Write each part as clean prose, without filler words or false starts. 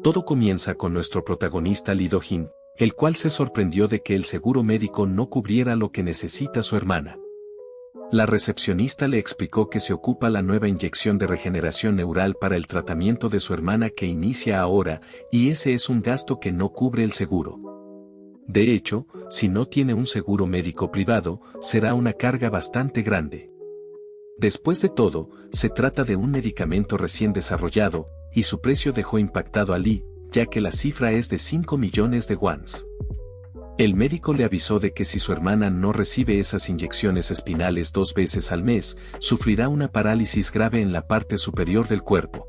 Todo comienza con nuestro protagonista Lee Do-jin, el cual se sorprendió de que el seguro médico no cubriera lo que necesita su hermana. La recepcionista le explicó que se ocupa la nueva inyección de regeneración neural para el tratamiento de su hermana que inicia ahora, y ese es un gasto que no cubre el seguro. De hecho, si no tiene un seguro médico privado, será una carga bastante grande. Después de todo, se trata de un medicamento recién desarrollado, y su precio dejó impactado a Lee, ya que la cifra es de 5 millones de wons. El médico le avisó de que si su hermana no recibe esas inyecciones espinales 2 veces al mes, sufrirá una parálisis grave en la parte superior del cuerpo.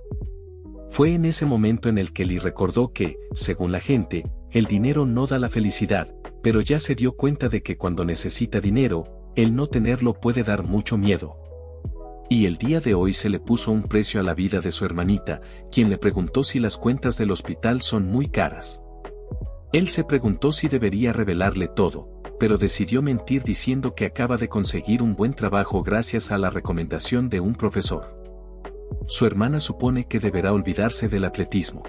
Fue en ese momento en el que Lee recordó que, según la gente, el dinero no da la felicidad, pero ya se dio cuenta de que cuando necesita dinero, el no tenerlo puede dar mucho miedo. Y el día de hoy se le puso un precio a la vida de su hermanita, quien le preguntó si las cuentas del hospital son muy caras. Él se preguntó si debería revelarle todo, pero decidió mentir diciendo que acaba de conseguir un buen trabajo gracias a la recomendación de un profesor. Su hermana supone que deberá olvidarse del atletismo.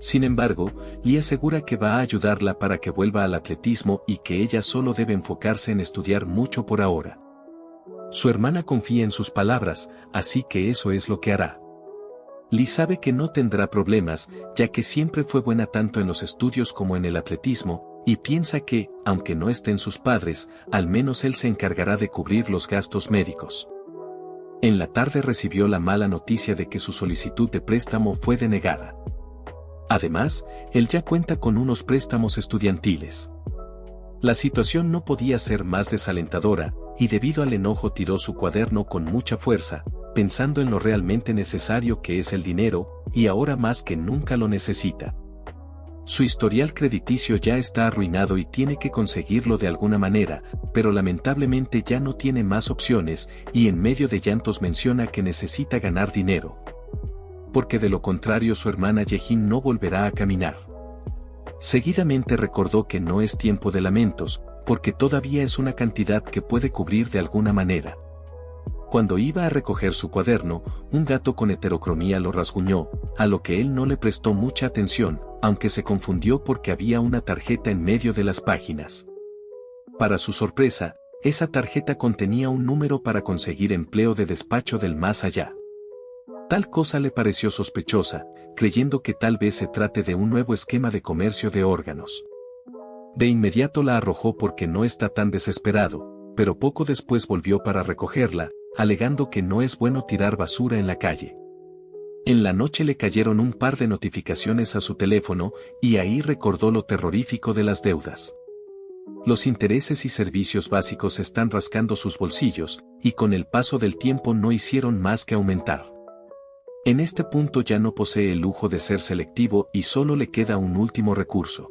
Sin embargo, Lee asegura que va a ayudarla para que vuelva al atletismo y que ella solo debe enfocarse en estudiar mucho por ahora. Su hermana confía en sus palabras, así que eso es lo que hará. Lee sabe que no tendrá problemas, ya que siempre fue buena tanto en los estudios como en el atletismo, y piensa que, aunque no estén sus padres, al menos él se encargará de cubrir los gastos médicos. En la tarde recibió la mala noticia de que su solicitud de préstamo fue denegada. Además, él ya cuenta con unos préstamos estudiantiles. La situación no podía ser más desalentadora, y debido al enojo tiró su cuaderno con mucha fuerza, pensando en lo realmente necesario que es el dinero, y ahora más que nunca lo necesita. Su historial crediticio ya está arruinado y tiene que conseguirlo de alguna manera, pero lamentablemente ya no tiene más opciones, y en medio de llantos menciona que necesita ganar dinero. Porque de lo contrario su hermana Ye-jin no volverá a caminar. Seguidamente recordó que no es tiempo de lamentos, porque todavía es una cantidad que puede cubrir de alguna manera. Cuando iba a recoger su cuaderno, un gato con heterocromía lo rasguñó, a lo que él no le prestó mucha atención, aunque se confundió porque había una tarjeta en medio de las páginas. Para su sorpresa, esa tarjeta contenía un número para conseguir empleo de despacho del más allá. Tal cosa le pareció sospechosa, creyendo que tal vez se trate de un nuevo esquema de comercio de órganos. De inmediato la arrojó porque no está tan desesperado, pero poco después volvió para recogerla, alegando que no es bueno tirar basura en la calle. En la noche le cayeron un par de notificaciones a su teléfono, y ahí recordó lo terrorífico de las deudas. Los intereses y servicios básicos están rascando sus bolsillos, y con el paso del tiempo no hicieron más que aumentar. En este punto ya no posee el lujo de ser selectivo y solo le queda un último recurso.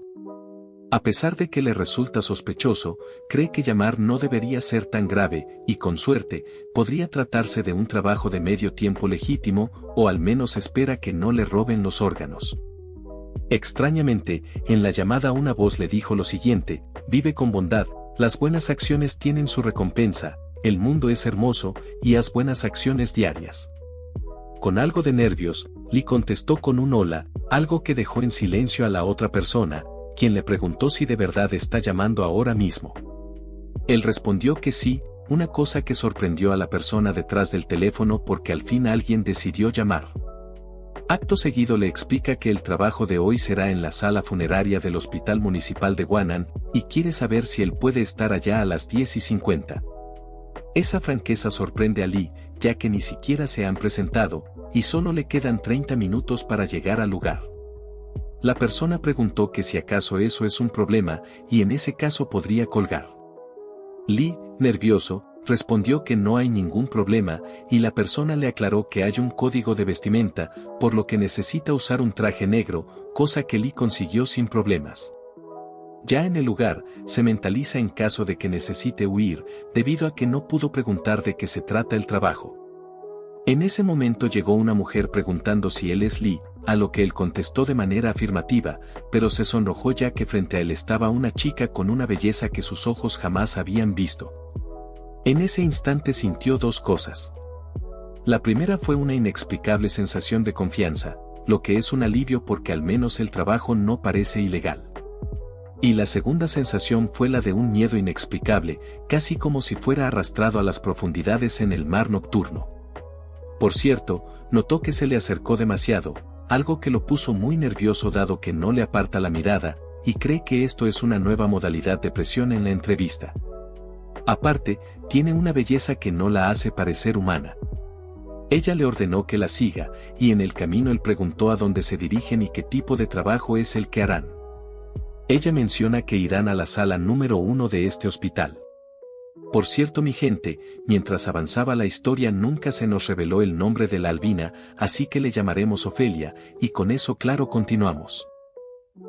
A pesar de que le resulta sospechoso, cree que llamar no debería ser tan grave, y con suerte, podría tratarse de un trabajo de medio tiempo legítimo, o al menos espera que no le roben los órganos. Extrañamente, en la llamada una voz le dijo lo siguiente: vive con bondad, las buenas acciones tienen su recompensa, el mundo es hermoso, y haz buenas acciones diarias. Con algo de nervios, Lee contestó con un hola, algo que dejó en silencio a la otra persona, quien le preguntó si de verdad está llamando ahora mismo. Él respondió que sí, una cosa que sorprendió a la persona detrás del teléfono porque al fin alguien decidió llamar. Acto seguido le explica que el trabajo de hoy será en la sala funeraria del Hospital Municipal de Gwanan, y quiere saber si él puede estar allá a las 10:50. Esa franqueza sorprende a Lee, ya que ni siquiera se han presentado, y solo le quedan 30 minutos para llegar al lugar. La persona preguntó que si acaso eso es un problema, y en ese caso podría colgar. Lee, nervioso, respondió que no hay ningún problema, y la persona le aclaró que hay un código de vestimenta, por lo que necesita usar un traje negro, cosa que Lee consiguió sin problemas. Ya en el lugar, se mentaliza en caso de que necesite huir, debido a que no pudo preguntar de qué se trata el trabajo. En ese momento llegó una mujer preguntando si él es Lee, a lo que él contestó de manera afirmativa, pero se sonrojó ya que frente a él estaba una chica con una belleza que sus ojos jamás habían visto. En ese instante sintió dos cosas. La primera fue una inexplicable sensación de confianza, lo que es un alivio porque al menos el trabajo no parece ilegal. Y la segunda sensación fue la de un miedo inexplicable, casi como si fuera arrastrado a las profundidades en el mar nocturno. Por cierto, notó que se le acercó demasiado, algo que lo puso muy nervioso dado que no le aparta la mirada, y cree que esto es una nueva modalidad de presión en la entrevista. Aparte, tiene una belleza que no la hace parecer humana. Ella le ordenó que la siga, y en el camino él preguntó a dónde se dirigen y qué tipo de trabajo es el que harán. Ella menciona que irán a la sala número 1 de este hospital. Por cierto, mi gente, mientras avanzaba la historia nunca se nos reveló el nombre de la albina, así que le llamaremos Ofelia, y con eso claro continuamos.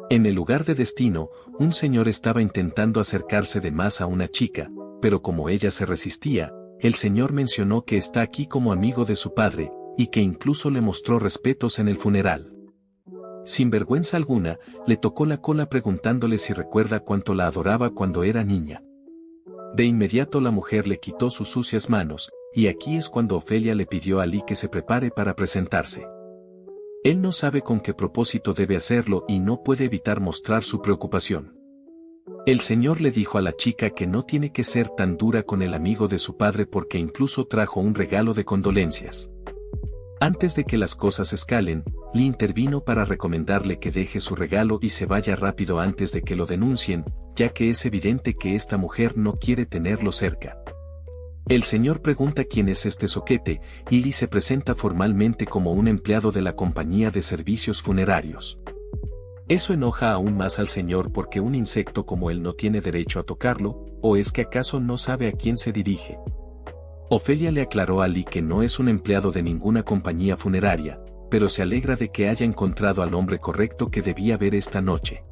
En el lugar de destino, un señor estaba intentando acercarse de más a una chica, pero como ella se resistía, el señor mencionó que está aquí como amigo de su padre, y que incluso le mostró respetos en el funeral. Sin vergüenza alguna, le tocó la cola preguntándole si recuerda cuánto la adoraba cuando era niña. De inmediato la mujer le quitó sus sucias manos, y aquí es cuando Ofelia le pidió a Ali que se prepare para presentarse. Él no sabe con qué propósito debe hacerlo y no puede evitar mostrar su preocupación. El señor le dijo a la chica que no tiene que ser tan dura con el amigo de su padre porque incluso trajo un regalo de condolencias. Antes de que las cosas escalen, Lee intervino para recomendarle que deje su regalo y se vaya rápido antes de que lo denuncien, ya que es evidente que esta mujer no quiere tenerlo cerca. El señor pregunta quién es este zoquete, y Lee se presenta formalmente como un empleado de la compañía de servicios funerarios. Eso enoja aún más al señor porque un insecto como él no tiene derecho a tocarlo, ¿o es que acaso no sabe a quién se dirige? Ofelia le aclaró a Lee que no es un empleado de ninguna compañía funeraria, pero se alegra de que haya encontrado al hombre correcto que debía ver esta noche.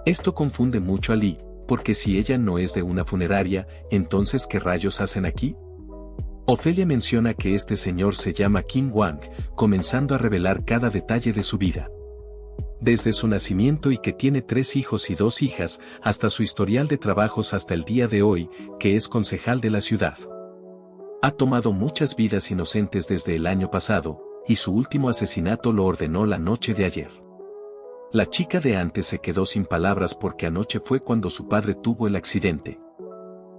Esto confunde mucho a Lee, porque si ella no es de una funeraria, entonces ¿qué rayos hacen aquí? Ofelia menciona que este señor se llama Kim Wang, comenzando a revelar cada detalle de su vida. Desde su nacimiento y que tiene 3 hijos y 2 hijas, hasta su historial de trabajos hasta el día de hoy, que es concejal de la ciudad. Ha tomado muchas vidas inocentes desde el año pasado, y su último asesinato lo ordenó la noche de ayer. La chica de antes se quedó sin palabras porque anoche fue cuando su padre tuvo el accidente.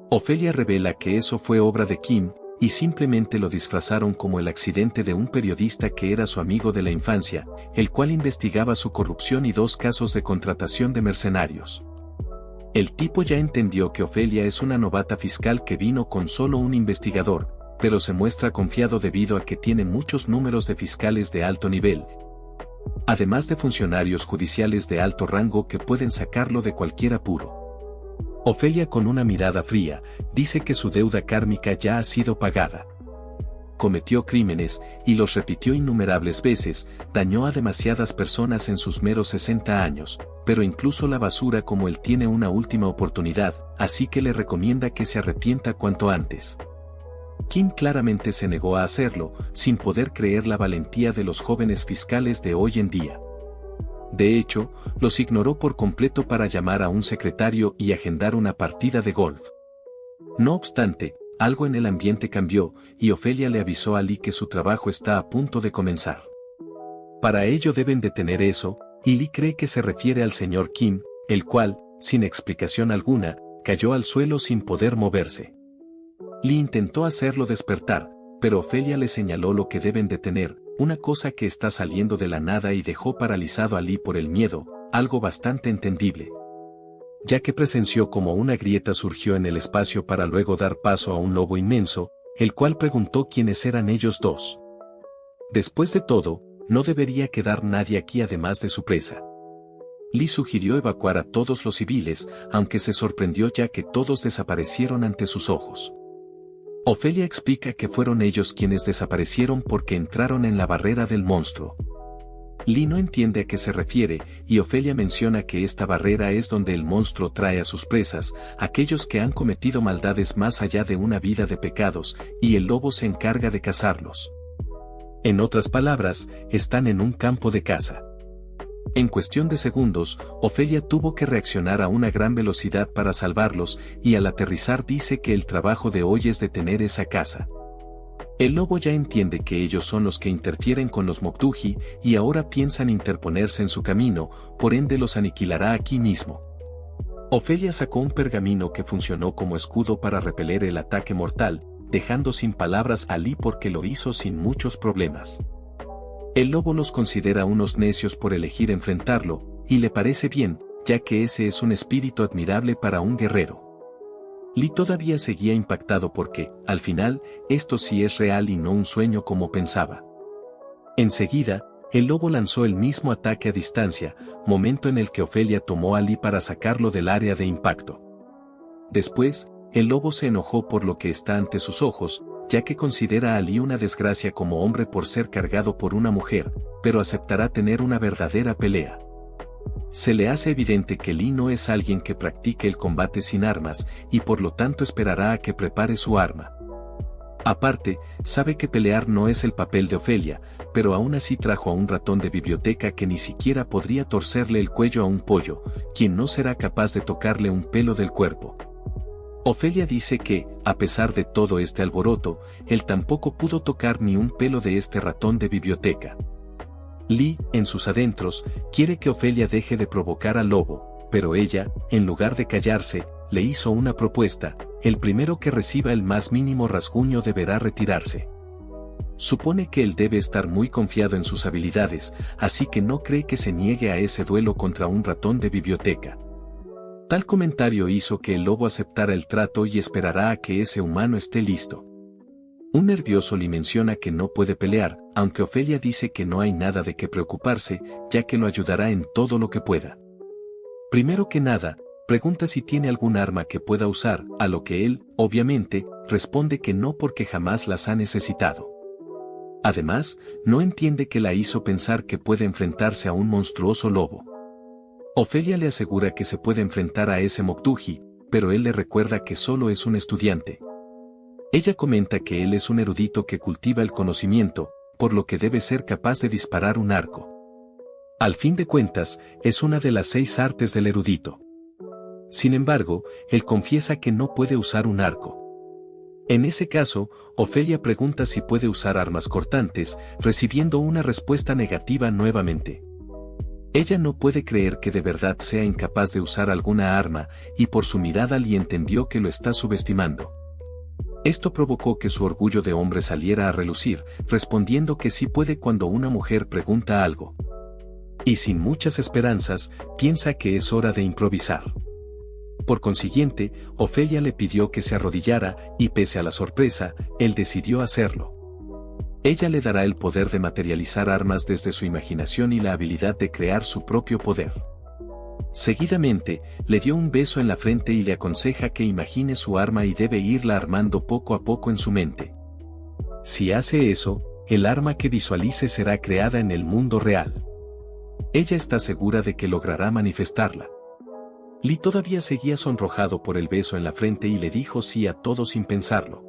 Ofelia revela que eso fue obra de Kim, y simplemente lo disfrazaron como el accidente de un periodista que era su amigo de la infancia, el cual investigaba su corrupción y 2 casos de contratación de mercenarios. El tipo ya entendió que Ofelia es una novata fiscal que vino con solo un investigador, pero se muestra confiado debido a que tiene muchos números de fiscales de alto nivel, además de funcionarios judiciales de alto rango que pueden sacarlo de cualquier apuro. Ofelia, con una mirada fría, dice que su deuda kármica ya ha sido pagada. Cometió crímenes, y los repitió innumerables veces, dañó a demasiadas personas en sus meros 60 años, pero incluso la basura como él tiene una última oportunidad, así que le recomienda que se arrepienta cuanto antes. Kim claramente se negó a hacerlo, sin poder creer la valentía de los jóvenes fiscales de hoy en día. De hecho, los ignoró por completo para llamar a un secretario y agendar una partida de golf. No obstante, algo en el ambiente cambió, y Ofelia le avisó a Lee que su trabajo está a punto de comenzar. Para ello deben detener eso, y Lee cree que se refiere al señor Kim, el cual, sin explicación alguna, cayó al suelo sin poder moverse. Lee intentó hacerlo despertar, pero Ofelia le señaló lo que deben detener, una cosa que está saliendo de la nada, y dejó paralizado a Lee por el miedo, algo bastante entendible. Ya que presenció como una grieta surgió en el espacio para luego dar paso a un lobo inmenso, el cual preguntó quiénes eran ellos dos. Después de todo, no debería quedar nadie aquí además de su presa. Lee sugirió evacuar a todos los civiles, aunque se sorprendió ya que todos desaparecieron ante sus ojos. Ofelia explica que fueron ellos quienes desaparecieron porque entraron en la barrera del monstruo. Lee no entiende a qué se refiere, y Ofelia menciona que esta barrera es donde el monstruo trae a sus presas, aquellos que han cometido maldades más allá de una vida de pecados, y el lobo se encarga de cazarlos. En otras palabras, están en un campo de caza. En cuestión de segundos, Ofelia tuvo que reaccionar a una gran velocidad para salvarlos, y al aterrizar dice que el trabajo de hoy es detener esa caza. El lobo ya entiende que ellos son los que interfieren con los Moktuji y ahora piensan interponerse en su camino, por ende los aniquilará aquí mismo. Ofelia sacó un pergamino que funcionó como escudo para repeler el ataque mortal, dejando sin palabras a Lee porque lo hizo sin muchos problemas. El lobo los considera unos necios por elegir enfrentarlo, y le parece bien, ya que ese es un espíritu admirable para un guerrero. Lee todavía seguía impactado porque, al final, esto sí es real y no un sueño como pensaba. Enseguida, el lobo lanzó el mismo ataque a distancia, momento en el que Ofelia tomó a Lee para sacarlo del área de impacto. Después, el lobo se enojó por lo que está ante sus ojos, ya que considera a Lee una desgracia como hombre por ser cargado por una mujer, pero aceptará tener una verdadera pelea. Se le hace evidente que Lee no es alguien que practique el combate sin armas, y por lo tanto esperará a que prepare su arma. Aparte, sabe que pelear no es el papel de Ofelia, pero aún así trajo a un ratón de biblioteca que ni siquiera podría torcerle el cuello a un pollo, quien no será capaz de tocarle un pelo del cuerpo. Ofelia dice que, a pesar de todo este alboroto, él tampoco pudo tocar ni un pelo de este ratón de biblioteca. Lee, en sus adentros, quiere que Ofelia deje de provocar al lobo, pero ella, en lugar de callarse, le hizo una propuesta: el primero que reciba el más mínimo rasguño deberá retirarse. Supone que él debe estar muy confiado en sus habilidades, así que no cree que se niegue a ese duelo contra un ratón de biblioteca. Tal comentario hizo que el lobo aceptara el trato y esperará a que ese humano esté listo. Un nervioso Lee menciona que no puede pelear, aunque Ofelia dice que no hay nada de qué preocuparse, ya que lo ayudará en todo lo que pueda. Primero que nada, pregunta si tiene algún arma que pueda usar, a lo que él, obviamente, responde que no porque jamás las ha necesitado. Además, no entiende qué la hizo pensar que puede enfrentarse a un monstruoso lobo. Ofelia le asegura que se puede enfrentar a ese Moktuji, pero él le recuerda que solo es un estudiante. Ella comenta que él es un erudito que cultiva el conocimiento, por lo que debe ser capaz de disparar un arco. Al fin de cuentas, es una de las 6 artes del erudito. Sin embargo, él confiesa que no puede usar un arco. En ese caso, Ofelia pregunta si puede usar armas cortantes, recibiendo una respuesta negativa nuevamente. Ella no puede creer que de verdad sea incapaz de usar alguna arma, y por su mirada Lee entendió que lo está subestimando. Esto provocó que su orgullo de hombre saliera a relucir, respondiendo que sí puede cuando una mujer pregunta algo. Y sin muchas esperanzas, piensa que es hora de improvisar. Por consiguiente, Ofelia le pidió que se arrodillara, y pese a la sorpresa, él decidió hacerlo. Ella le dará el poder de materializar armas desde su imaginación y la habilidad de crear su propio poder. Seguidamente, le dio un beso en la frente y le aconseja que imagine su arma y debe irla armando poco a poco en su mente. Si hace eso, el arma que visualice será creada en el mundo real. Ella está segura de que logrará manifestarla. Lee todavía seguía sonrojado por el beso en la frente y le dijo sí a todo sin pensarlo.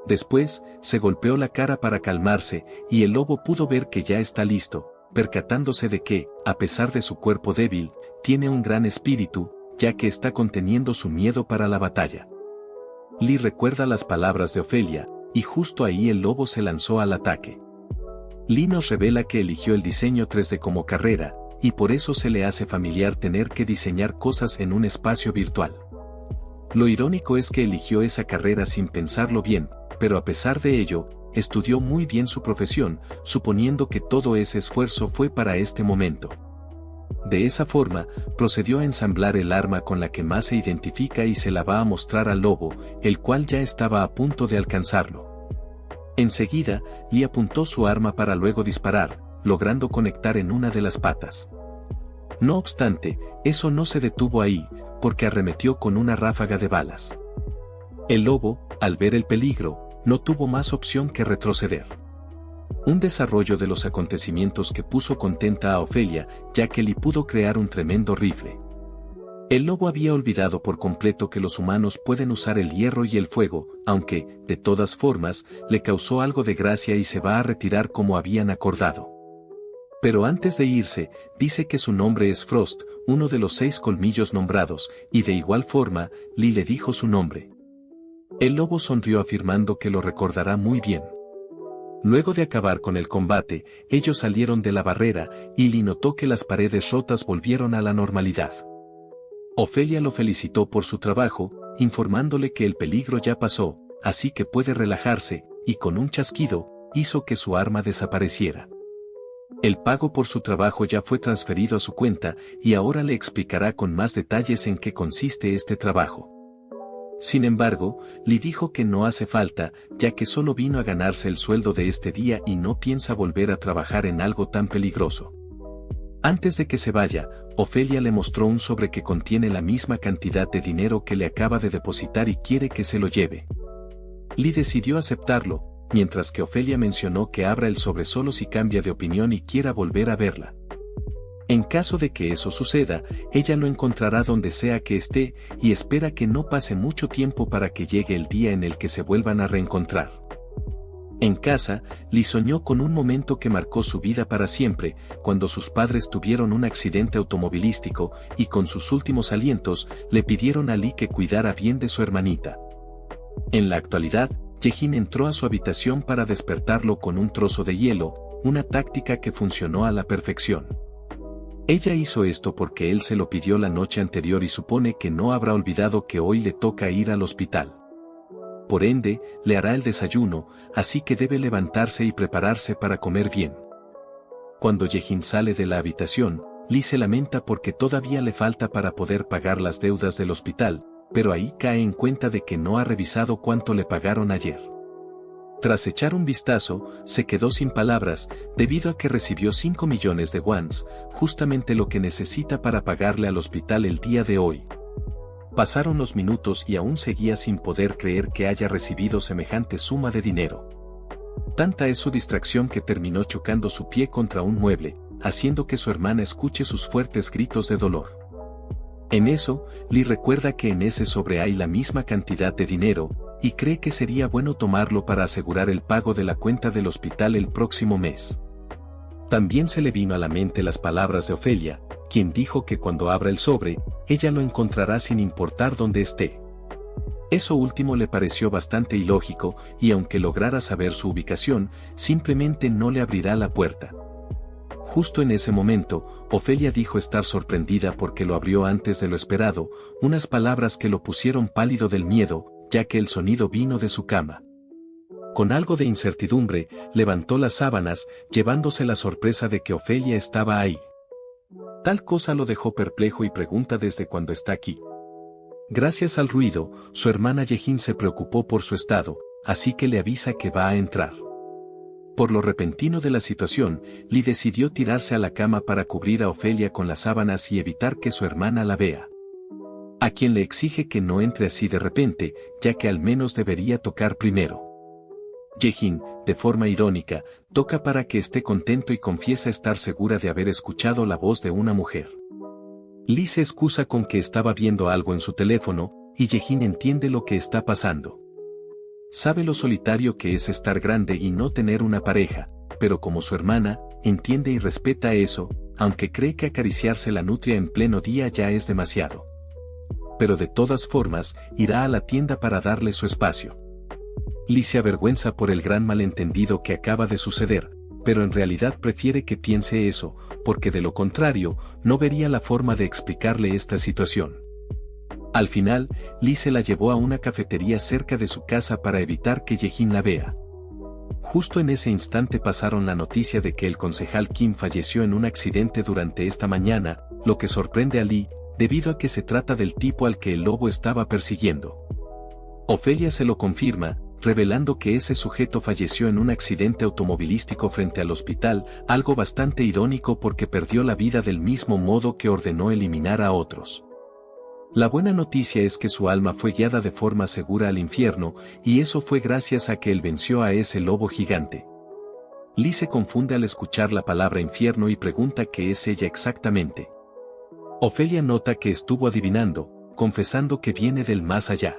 Después, se golpeó la cara para calmarse, y el lobo pudo ver que ya está listo, percatándose de que, a pesar de su cuerpo débil, tiene un gran espíritu, ya que está conteniendo su miedo para la batalla. Lee recuerda las palabras de Ofelia, y justo ahí el lobo se lanzó al ataque. Lee nos revela que eligió el diseño 3D como carrera, y por eso se le hace familiar tener que diseñar cosas en un espacio virtual. Lo irónico es que eligió esa carrera sin pensarlo bien, pero a pesar de ello, estudió muy bien su profesión, suponiendo que todo ese esfuerzo fue para este momento. De esa forma, procedió a ensamblar el arma con la que más se identifica y se la va a mostrar al lobo, el cual ya estaba a punto de alcanzarlo. Enseguida, Lee apuntó su arma para luego disparar, logrando conectar en una de las patas. No obstante, eso no se detuvo ahí, porque arremetió con una ráfaga de balas. El lobo, al ver el peligro, no tuvo más opción que retroceder. Un desarrollo de los acontecimientos que puso contenta a Ofelia, ya que Lee pudo crear un tremendo rifle. El lobo había olvidado por completo que los humanos pueden usar el hierro y el fuego, aunque, de todas formas, le causó algo de gracia y se va a retirar como habían acordado. Pero antes de irse, dice que su nombre es Frost, uno de los 6 colmillos nombrados, y de igual forma, Lee le dijo su nombre. El lobo sonrió afirmando que lo recordará muy bien. Luego de acabar con el combate, ellos salieron de la barrera, y Lee notó que las paredes rotas volvieron a la normalidad. Ofelia lo felicitó por su trabajo, informándole que el peligro ya pasó, así que puede relajarse, y con un chasquido, hizo que su arma desapareciera. El pago por su trabajo ya fue transferido a su cuenta, y ahora le explicará con más detalles en qué consiste este trabajo. Sin embargo, Lee dijo que no hace falta, ya que solo vino a ganarse el sueldo de este día y no piensa volver a trabajar en algo tan peligroso. Antes de que se vaya, Ofelia le mostró un sobre que contiene la misma cantidad de dinero que le acaba de depositar y quiere que se lo lleve. Lee decidió aceptarlo, mientras que Ofelia mencionó que abra el sobre solo si cambia de opinión y quiera volver a verla. En caso de que eso suceda, ella lo encontrará donde sea que esté, y espera que no pase mucho tiempo para que llegue el día en el que se vuelvan a reencontrar. En casa, Lee soñó con un momento que marcó su vida para siempre, cuando sus padres tuvieron un accidente automovilístico, y con sus últimos alientos, le pidieron a Lee que cuidara bien de su hermanita. En la actualidad, Jae-in entró a su habitación para despertarlo con un trozo de hielo, una táctica que funcionó a la perfección. Ella hizo esto porque él se lo pidió la noche anterior y supone que no habrá olvidado que hoy le toca ir al hospital. Por ende, le hará el desayuno, así que debe levantarse y prepararse para comer bien. Cuando Jae-in sale de la habitación, Lee se lamenta porque todavía le falta para poder pagar las deudas del hospital, pero ahí cae en cuenta de que no ha revisado cuánto le pagaron ayer. Tras echar un vistazo, se quedó sin palabras, debido a que recibió 5 millones de wons, justamente lo que necesita para pagarle al hospital el día de hoy. Pasaron los minutos y aún seguía sin poder creer que haya recibido semejante suma de dinero. Tanta es su distracción que terminó chocando su pie contra un mueble, haciendo que su hermana escuche sus fuertes gritos de dolor. En eso, Lee recuerda que en ese sobre hay la misma cantidad de dinero, y cree que sería bueno tomarlo para asegurar el pago de la cuenta del hospital el próximo mes. También se le vino a la mente las palabras de Ofelia, quien dijo que cuando abra el sobre, ella lo encontrará sin importar dónde esté. Eso último le pareció bastante ilógico, y aunque lograra saber su ubicación, simplemente no le abrirá la puerta. Justo en ese momento, Ofelia dijo estar sorprendida porque lo abrió antes de lo esperado, unas palabras que lo pusieron pálido del miedo, ya que el sonido vino de su cama. Con algo de incertidumbre, levantó las sábanas, llevándose la sorpresa de que Ofelia estaba ahí. Tal cosa lo dejó perplejo y pregunta desde cuándo está aquí. Gracias al ruido, su hermana Jae-in se preocupó por su estado, así que le avisa que va a entrar. Por lo repentino de la situación, Lee decidió tirarse a la cama para cubrir a Ofelia con las sábanas y evitar que su hermana la vea. A quien le exige que no entre así de repente, ya que al menos debería tocar primero. Jae-in, de forma irónica, toca para que esté contento y confiesa estar segura de haber escuchado la voz de una mujer. Lee se excusa con que estaba viendo algo en su teléfono, y Jae-in entiende lo que está pasando. Sabe lo solitario que es estar grande y no tener una pareja, pero como su hermana, entiende y respeta eso, aunque cree que acariciarse la nutria en pleno día ya es demasiado. Pero de todas formas, irá a la tienda para darle su espacio. Lee se avergüenza por el gran malentendido que acaba de suceder, pero en realidad prefiere que piense eso, porque de lo contrario, no vería la forma de explicarle esta situación. Al final, Lee se la llevó a una cafetería cerca de su casa para evitar que Jae-in la vea. Justo en ese instante pasaron la noticia de que el concejal Kim falleció en un accidente durante esta mañana, lo que sorprende a Lee, debido a que se trata del tipo al que el lobo estaba persiguiendo. Ofelia se lo confirma, revelando que ese sujeto falleció en un accidente automovilístico frente al hospital, algo bastante irónico porque perdió la vida del mismo modo que ordenó eliminar a otros. La buena noticia es que su alma fue guiada de forma segura al infierno, y eso fue gracias a que él venció a ese lobo gigante. Lee se confunde al escuchar la palabra infierno y pregunta qué es ella exactamente. Ofelia nota que estuvo adivinando, confesando que viene del más allá.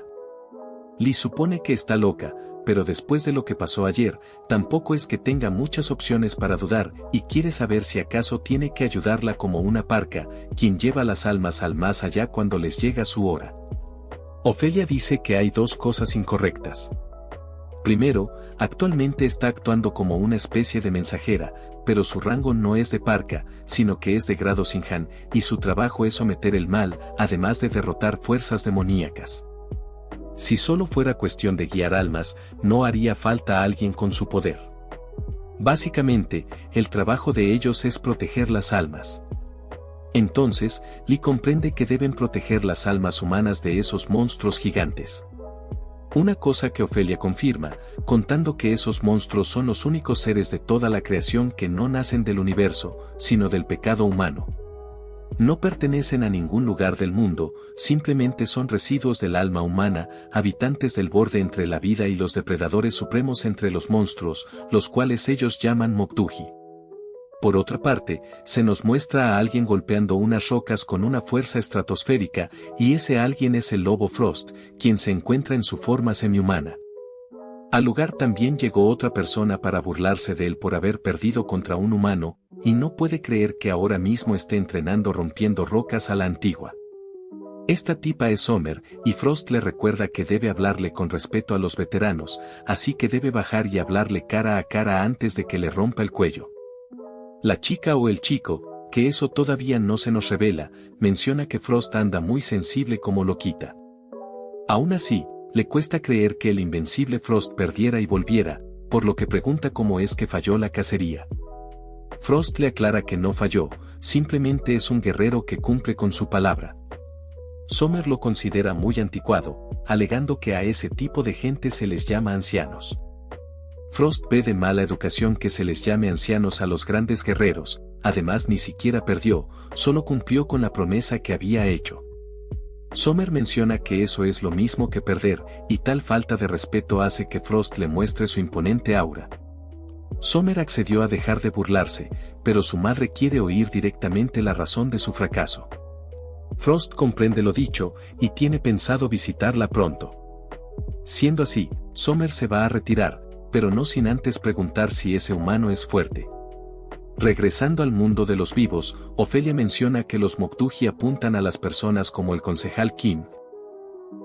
Lee supone que está loca, pero después de lo que pasó ayer, tampoco es que tenga muchas opciones para dudar, y quiere saber si acaso tiene que ayudarla como una parca, quien lleva las almas al más allá cuando les llega su hora. Ofelia dice que hay dos cosas incorrectas. Primero, actualmente está actuando como una especie de mensajera, pero su rango no es de parca, sino que es de grado Sinhan, y su trabajo es someter el mal, además de derrotar fuerzas demoníacas. Si solo fuera cuestión de guiar almas, no haría falta alguien con su poder. Básicamente, el trabajo de ellos es proteger las almas. Entonces, Lee comprende que deben proteger las almas humanas de esos monstruos gigantes. Una cosa que Ofelia confirma, contando que esos monstruos son los únicos seres de toda la creación que no nacen del universo, sino del pecado humano. No pertenecen a ningún lugar del mundo, simplemente son residuos del alma humana, habitantes del borde entre la vida y los depredadores supremos entre los monstruos, los cuales ellos llaman Moktuji. Por otra parte, se nos muestra a alguien golpeando unas rocas con una fuerza estratosférica, y ese alguien es el lobo Frost, quien se encuentra en su forma semihumana. Al lugar también llegó otra persona para burlarse de él por haber perdido contra un humano, y no puede creer que ahora mismo esté entrenando rompiendo rocas a la antigua. Esta tipa es Summer, y Frost le recuerda que debe hablarle con respeto a los veteranos, así que debe bajar y hablarle cara a cara antes de que le rompa el cuello. La chica o el chico, que eso todavía no se nos revela, menciona que Frost anda muy sensible como loquita. Aún así, le cuesta creer que el invencible Frost perdiera y volviera, por lo que pregunta cómo es que falló la cacería. Frost le aclara que no falló, simplemente es un guerrero que cumple con su palabra. Summer lo considera muy anticuado, alegando que a ese tipo de gente se les llama ancianos. Frost ve de mala educación que se les llame ancianos a los grandes guerreros, además ni siquiera perdió, solo cumplió con la promesa que había hecho. Summer menciona que eso es lo mismo que perder, y tal falta de respeto hace que Frost le muestre su imponente aura. Summer accedió a dejar de burlarse, pero su madre quiere oír directamente la razón de su fracaso. Frost comprende lo dicho, y tiene pensado visitarla pronto. Siendo así, Summer se va a retirar, pero no sin antes preguntar si ese humano es fuerte. Regresando al mundo de los vivos, Ofelia menciona que los Moktuji apuntan a las personas como el concejal Kim,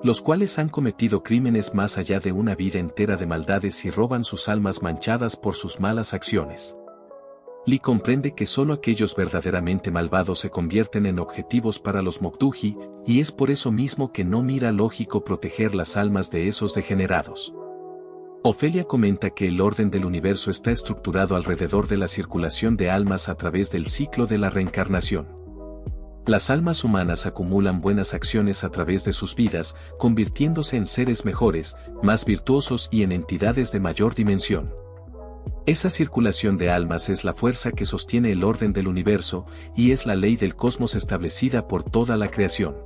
los cuales han cometido crímenes más allá de una vida entera de maldades y roban sus almas manchadas por sus malas acciones. Lee comprende que solo aquellos verdaderamente malvados se convierten en objetivos para los Moktuji, y es por eso mismo que no mira lógico proteger las almas de esos degenerados. Ofelia comenta que el orden del universo está estructurado alrededor de la circulación de almas a través del ciclo de la reencarnación. Las almas humanas acumulan buenas acciones a través de sus vidas, convirtiéndose en seres mejores, más virtuosos y en entidades de mayor dimensión. Esa circulación de almas es la fuerza que sostiene el orden del universo, y es la ley del cosmos establecida por toda la creación.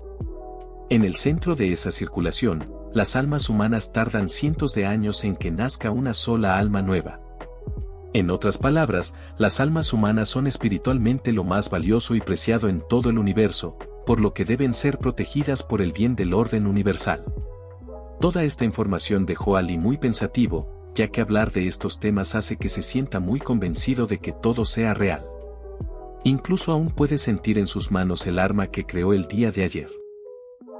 En el centro de esa circulación, las almas humanas tardan cientos de años en que nazca una sola alma nueva. En otras palabras, las almas humanas son espiritualmente lo más valioso y preciado en todo el universo, por lo que deben ser protegidas por el bien del orden universal. Toda esta información dejó a Lee muy pensativo, ya que hablar de estos temas hace que se sienta muy convencido de que todo sea real. Incluso aún puede sentir en sus manos el arma que creó el día de ayer.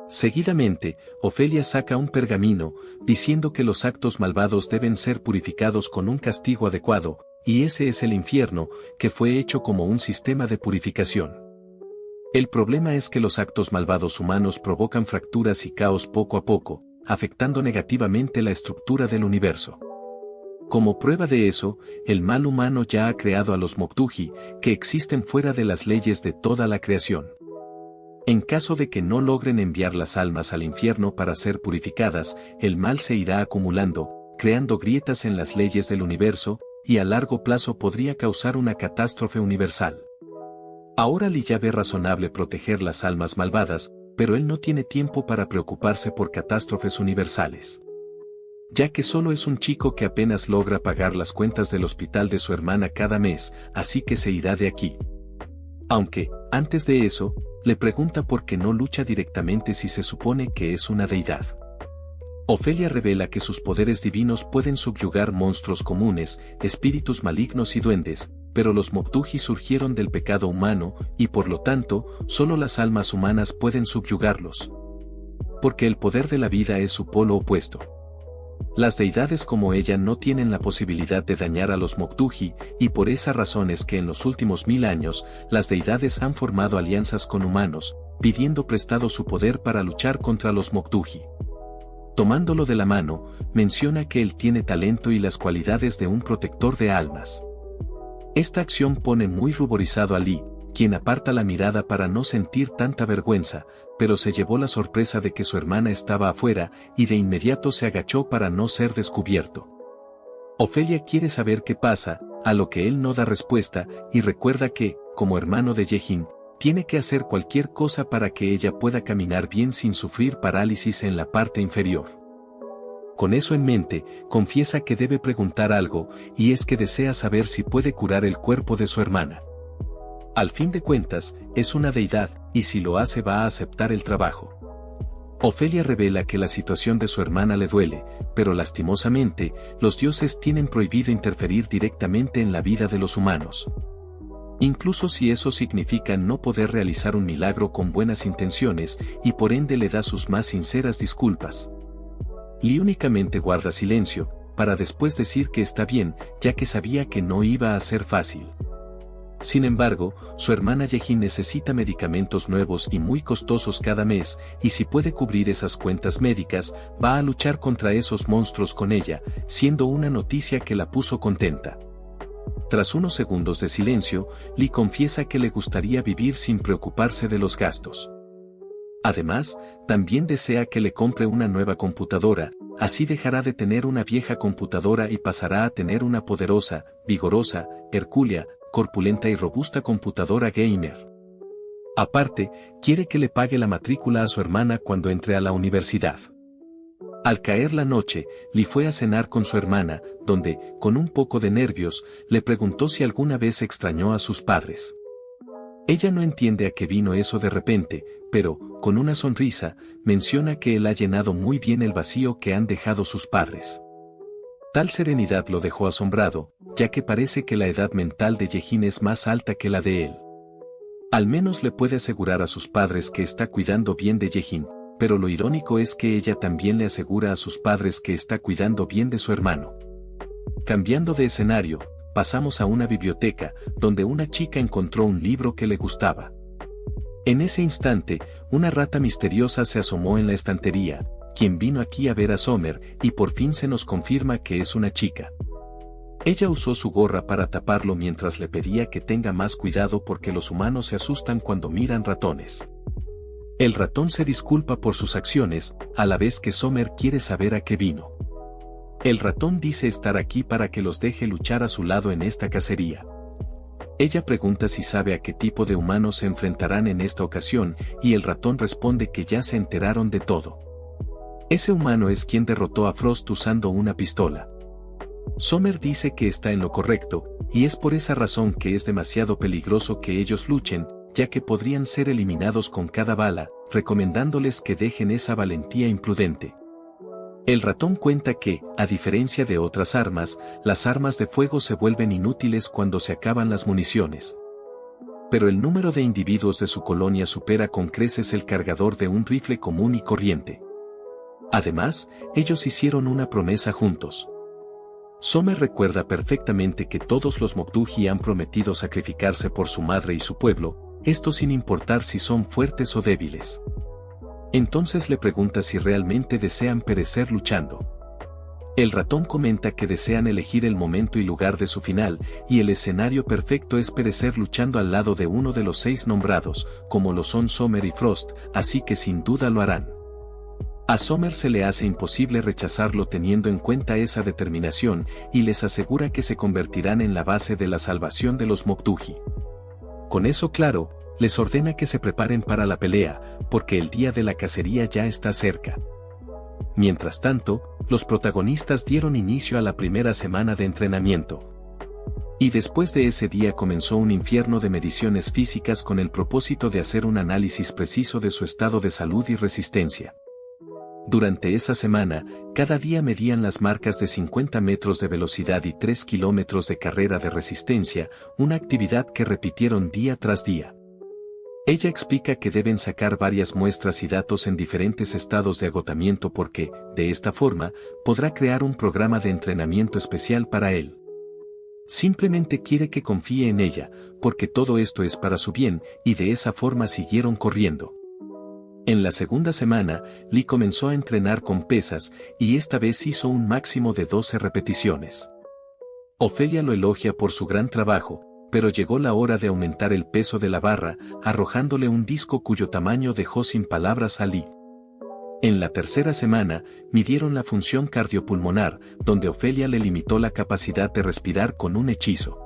Seguidamente, Ofelia saca un pergamino, diciendo que los actos malvados deben ser purificados con un castigo adecuado, y ese es el infierno, que fue hecho como un sistema de purificación. El problema es que los actos malvados humanos provocan fracturas y caos poco a poco, afectando negativamente la estructura del universo. Como prueba de eso, el mal humano ya ha creado a los Moktuji, que existen fuera de las leyes de toda la creación. En caso de que no logren enviar las almas al infierno para ser purificadas, el mal se irá acumulando, creando grietas en las leyes del universo, y a largo plazo podría causar una catástrofe universal. Ahora Lee ya ve razonable proteger las almas malvadas, pero él no tiene tiempo para preocuparse por catástrofes universales. Ya que solo es un chico que apenas logra pagar las cuentas del hospital de su hermana cada mes, así que se irá de aquí. Aunque, antes de eso, le pregunta por qué no lucha directamente si se supone que es una deidad. Ofelia revela que sus poderes divinos pueden subyugar monstruos comunes, espíritus malignos y duendes, pero los Moktuji surgieron del pecado humano, y por lo tanto, solo las almas humanas pueden subyugarlos. Porque el poder de la vida es su polo opuesto. Las deidades como ella no tienen la posibilidad de dañar a los Moktuji, y por esa razón es que en los últimos 1000 años, las deidades han formado alianzas con humanos, pidiendo prestado su poder para luchar contra los Moktuji. Tomándolo de la mano, menciona que él tiene talento y las cualidades de un protector de almas. Esta acción pone muy ruborizado a Lee, quien aparta la mirada para no sentir tanta vergüenza, pero se llevó la sorpresa de que su hermana estaba afuera, y de inmediato se agachó para no ser descubierto. Ofelia quiere saber qué pasa, a lo que él no da respuesta, y recuerda que, como hermano de Yejin, tiene que hacer cualquier cosa para que ella pueda caminar bien sin sufrir parálisis en la parte inferior. Con eso en mente, confiesa que debe preguntar algo, y es que desea saber si puede curar el cuerpo de su hermana. Al fin de cuentas, es una deidad, y si lo hace va a aceptar el trabajo. Ofelia revela que la situación de su hermana le duele, pero lastimosamente, los dioses tienen prohibido interferir directamente en la vida de los humanos. Incluso si eso significa no poder realizar un milagro con buenas intenciones, y por ende le da sus más sinceras disculpas. Lee únicamente guarda silencio, para después decir que está bien, ya que sabía que no iba a ser fácil. Sin embargo, su hermana Yejin necesita medicamentos nuevos y muy costosos cada mes, y si puede cubrir esas cuentas médicas, va a luchar contra esos monstruos con ella, siendo una noticia que la puso contenta. Tras unos segundos de silencio, Lee confiesa que le gustaría vivir sin preocuparse de los gastos. Además, también desea que le compre una nueva computadora, así dejará de tener una vieja computadora y pasará a tener una poderosa, vigorosa, hercúlea, corpulenta y robusta computadora gamer. Aparte, quiere que le pague la matrícula a su hermana cuando entre a la universidad. Al caer la noche, Lee fue a cenar con su hermana, donde, con un poco de nervios, le preguntó si alguna vez extrañó a sus padres. Ella no entiende a qué vino eso de repente, pero, con una sonrisa, menciona que él ha llenado muy bien el vacío que han dejado sus padres. Tal serenidad lo dejó asombrado, ya que parece que la edad mental de Yejin es más alta que la de él. Al menos le puede asegurar a sus padres que está cuidando bien de Yejin, pero lo irónico es que ella también le asegura a sus padres que está cuidando bien de su hermano. Cambiando de escenario, pasamos a una biblioteca, donde una chica encontró un libro que le gustaba. En ese instante, una rata misteriosa se asomó en la estantería, quien vino aquí a ver a Summer, y por fin se nos confirma que es una chica. Ella usó su gorra para taparlo mientras le pedía que tenga más cuidado porque los humanos se asustan cuando miran ratones. El ratón se disculpa por sus acciones, a la vez que Summer quiere saber a qué vino. El ratón dice estar aquí para que los deje luchar a su lado en esta cacería. Ella pregunta si sabe a qué tipo de humanos se enfrentarán en esta ocasión, y el ratón responde que ya se enteraron de todo. Ese humano es quien derrotó a Frost usando una pistola. Summer dice que está en lo correcto, y es por esa razón que es demasiado peligroso que ellos luchen, ya que podrían ser eliminados con cada bala, recomendándoles que dejen esa valentía imprudente. El ratón cuenta que, a diferencia de otras armas, las armas de fuego se vuelven inútiles cuando se acaban las municiones. Pero el número de individuos de su colonia supera con creces el cargador de un rifle común y corriente. Además, ellos hicieron una promesa juntos. Summer recuerda perfectamente que todos los Moktuji han prometido sacrificarse por su madre y su pueblo, esto sin importar si son fuertes o débiles. Entonces le pregunta si realmente desean perecer luchando. El ratón comenta que desean elegir el momento y lugar de su final, y el escenario perfecto es perecer luchando al lado de uno de los 6 nombrados, como lo son Summer y Frost, así que sin duda lo harán. A Summer se le hace imposible rechazarlo teniendo en cuenta esa determinación, y les asegura que se convertirán en la base de la salvación de los Moktuji. Con eso claro, les ordena que se preparen para la pelea, porque el día de la cacería ya está cerca. Mientras tanto, los protagonistas dieron inicio a la primera semana de entrenamiento. Y después de ese día comenzó un infierno de mediciones físicas con el propósito de hacer un análisis preciso de su estado de salud y resistencia. Durante esa semana, cada día medían las marcas de 50 metros de velocidad y 3 kilómetros de carrera de resistencia, una actividad que repitieron día tras día. Ella explica que deben sacar varias muestras y datos en diferentes estados de agotamiento porque, de esta forma, podrá crear un programa de entrenamiento especial para él. Simplemente quiere que confíe en ella, porque todo esto es para su bien, y de esa forma siguieron corriendo. En la segunda semana, Lee comenzó a entrenar con pesas, y esta vez hizo un máximo de 12 repeticiones. Ofelia lo elogia por su gran trabajo, pero llegó la hora de aumentar el peso de la barra, arrojándole un disco cuyo tamaño dejó sin palabras a Lee. En la tercera semana, midieron la función cardiopulmonar, donde Ofelia le limitó la capacidad de respirar con un hechizo.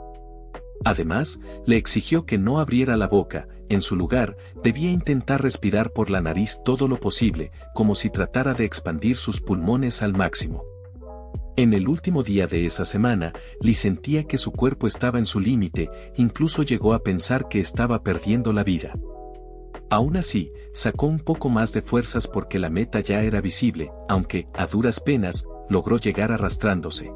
Además, le exigió que no abriera la boca, en su lugar, debía intentar respirar por la nariz todo lo posible, como si tratara de expandir sus pulmones al máximo. En el último día de esa semana, Lee sentía que su cuerpo estaba en su límite, incluso llegó a pensar que estaba perdiendo la vida. Aún así, sacó un poco más de fuerzas porque la meta ya era visible, aunque, a duras penas, logró llegar arrastrándose.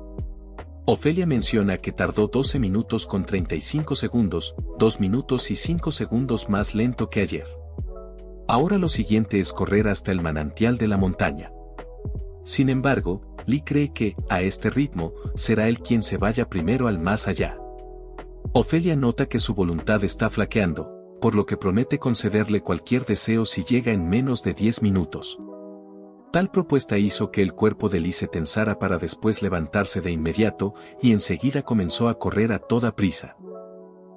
Ofelia menciona que tardó 12 minutos con 35 segundos, 2 minutos y 5 segundos más lento que ayer. Ahora lo siguiente es correr hasta el manantial de la montaña. Sin embargo, Lee cree que, a este ritmo, será él quien se vaya primero al más allá. Ofelia nota que su voluntad está flaqueando, por lo que promete concederle cualquier deseo si llega en menos de 10 minutos. Tal propuesta hizo que el cuerpo de Lee se tensara para después levantarse de inmediato, y enseguida comenzó a correr a toda prisa.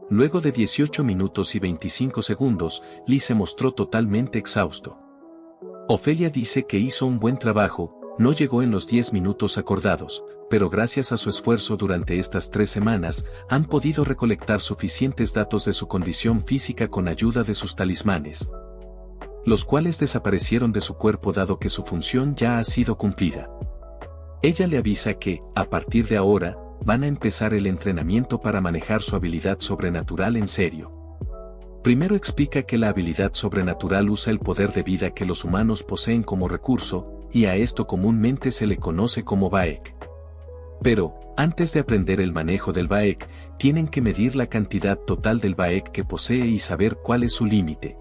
Luego de 18 minutos y 25 segundos, Lee se mostró totalmente exhausto. Ofelia dice que hizo un buen trabajo, no llegó en los 10 minutos acordados, pero gracias a su esfuerzo durante estas 3 semanas, han podido recolectar suficientes datos de su condición física con ayuda de sus talismanes, los cuales desaparecieron de su cuerpo dado que su función ya ha sido cumplida. Ella le avisa que, a partir de ahora, van a empezar el entrenamiento para manejar su habilidad sobrenatural en serio. Primero explica que la habilidad sobrenatural usa el poder de vida que los humanos poseen como recurso, y a esto comúnmente se le conoce como Baek. Pero, antes de aprender el manejo del Baek, tienen que medir la cantidad total del Baek que posee y saber cuál es su límite.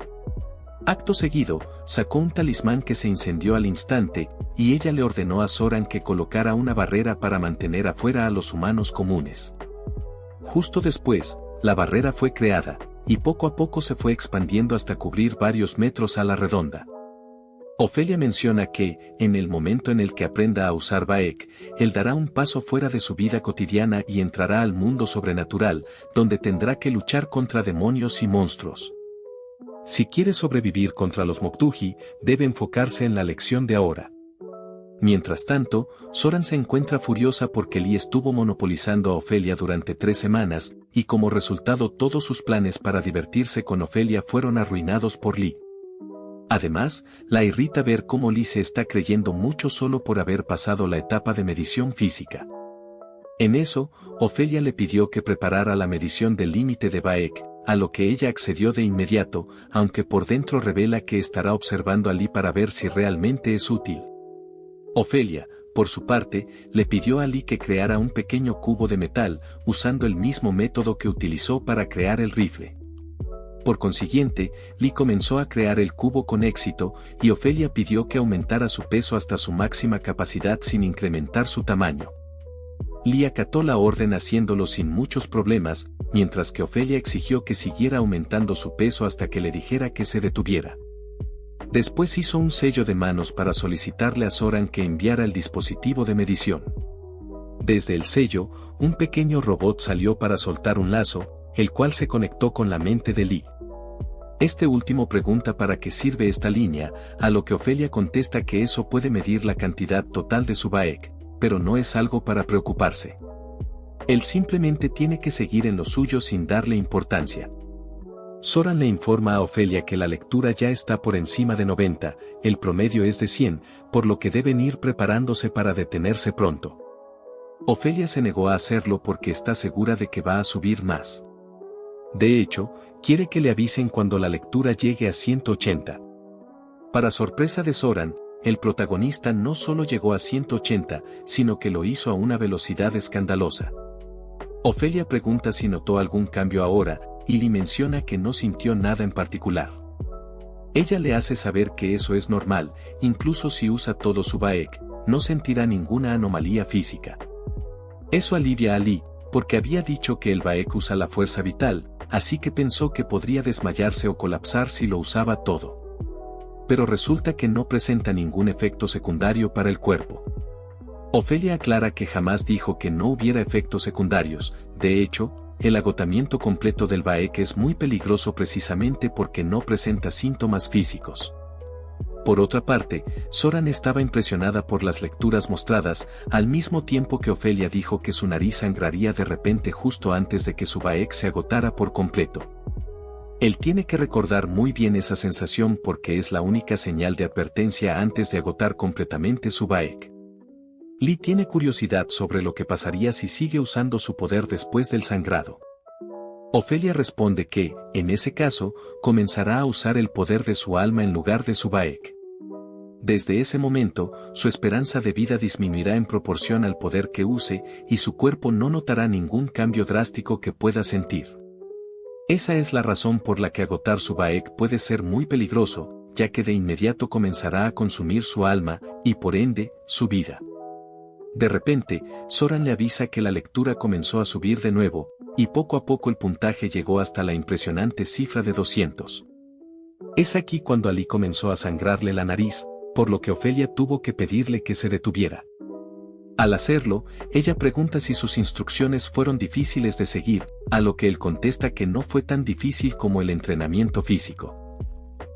Acto seguido, sacó un talismán que se incendió al instante, y ella le ordenó a Zoran que colocara una barrera para mantener afuera a los humanos comunes. Justo después, la barrera fue creada, y poco a poco se fue expandiendo hasta cubrir varios metros a la redonda. Ofelia menciona que, en el momento en el que aprenda a usar Baek, él dará un paso fuera de su vida cotidiana y entrará al mundo sobrenatural, donde tendrá que luchar contra demonios y monstruos. Si quiere sobrevivir contra los Moktuji, debe enfocarse en la lección de ahora. Mientras tanto, Zoran se encuentra furiosa porque Lee estuvo monopolizando a Ofelia durante 3 semanas, y como resultado todos sus planes para divertirse con Ofelia fueron arruinados por Lee. Además, la irrita ver cómo Lee se está creyendo mucho solo por haber pasado la etapa de medición física. En eso, Ofelia le pidió que preparara la medición del límite de Baek, a lo que ella accedió de inmediato, aunque por dentro revela que estará observando a Lee para ver si realmente es útil. Ofelia, por su parte, le pidió a Lee que creara un pequeño cubo de metal, usando el mismo método que utilizó para crear el rifle. Por consiguiente, Lee comenzó a crear el cubo con éxito, y Ofelia pidió que aumentara su peso hasta su máxima capacidad sin incrementar su tamaño. Lee acató la orden haciéndolo sin muchos problemas, mientras que Ofelia exigió que siguiera aumentando su peso hasta que le dijera que se detuviera. Después hizo un sello de manos para solicitarle a Zoran que enviara el dispositivo de medición. Desde el sello, un pequeño robot salió para soltar un lazo, el cual se conectó con la mente de Lee. Este último pregunta para qué sirve esta línea, a lo que Ofelia contesta que eso puede medir la cantidad total de su Baek, pero no es algo para preocuparse. Él simplemente tiene que seguir en lo suyo sin darle importancia. Zoran le informa a Ofelia que la lectura ya está por encima de 90, el promedio es de 100, por lo que deben ir preparándose para detenerse pronto. Ofelia se negó a hacerlo porque está segura de que va a subir más. De hecho, quiere que le avisen cuando la lectura llegue a 180. Para sorpresa de Zoran, el protagonista no solo llegó a 180, sino que lo hizo a una velocidad escandalosa. Ofelia pregunta si notó algún cambio ahora, y Lee menciona que no sintió nada en particular. Ella le hace saber que eso es normal, incluso si usa todo su Baek, no sentirá ninguna anomalía física. Eso alivia a Lee, porque había dicho que el Baek usa la fuerza vital, así que pensó que podría desmayarse o colapsar si lo usaba todo. Pero resulta que no presenta ningún efecto secundario para el cuerpo. Ofelia aclara que jamás dijo que no hubiera efectos secundarios, de hecho, el agotamiento completo del Baek es muy peligroso precisamente porque no presenta síntomas físicos. Por otra parte, Zoran estaba impresionada por las lecturas mostradas, al mismo tiempo que Ofelia dijo que su nariz sangraría de repente justo antes de que su Baek se agotara por completo. Él tiene que recordar muy bien esa sensación porque es la única señal de advertencia antes de agotar completamente su Baek. Lee tiene curiosidad sobre lo que pasaría si sigue usando su poder después del sangrado. Ofelia responde que, en ese caso, comenzará a usar el poder de su alma en lugar de su Baek. Desde ese momento, su esperanza de vida disminuirá en proporción al poder que use, y su cuerpo no notará ningún cambio drástico que pueda sentir. Esa es la razón por la que agotar su Baek puede ser muy peligroso, ya que de inmediato comenzará a consumir su alma, y por ende, su vida. De repente, Zoran le avisa que la lectura comenzó a subir de nuevo, y poco a poco el puntaje llegó hasta la impresionante cifra de 200. Es aquí cuando Ali comenzó a sangrarle la nariz, por lo que Ofelia tuvo que pedirle que se detuviera. Al hacerlo, ella pregunta si sus instrucciones fueron difíciles de seguir, a lo que él contesta que no fue tan difícil como el entrenamiento físico.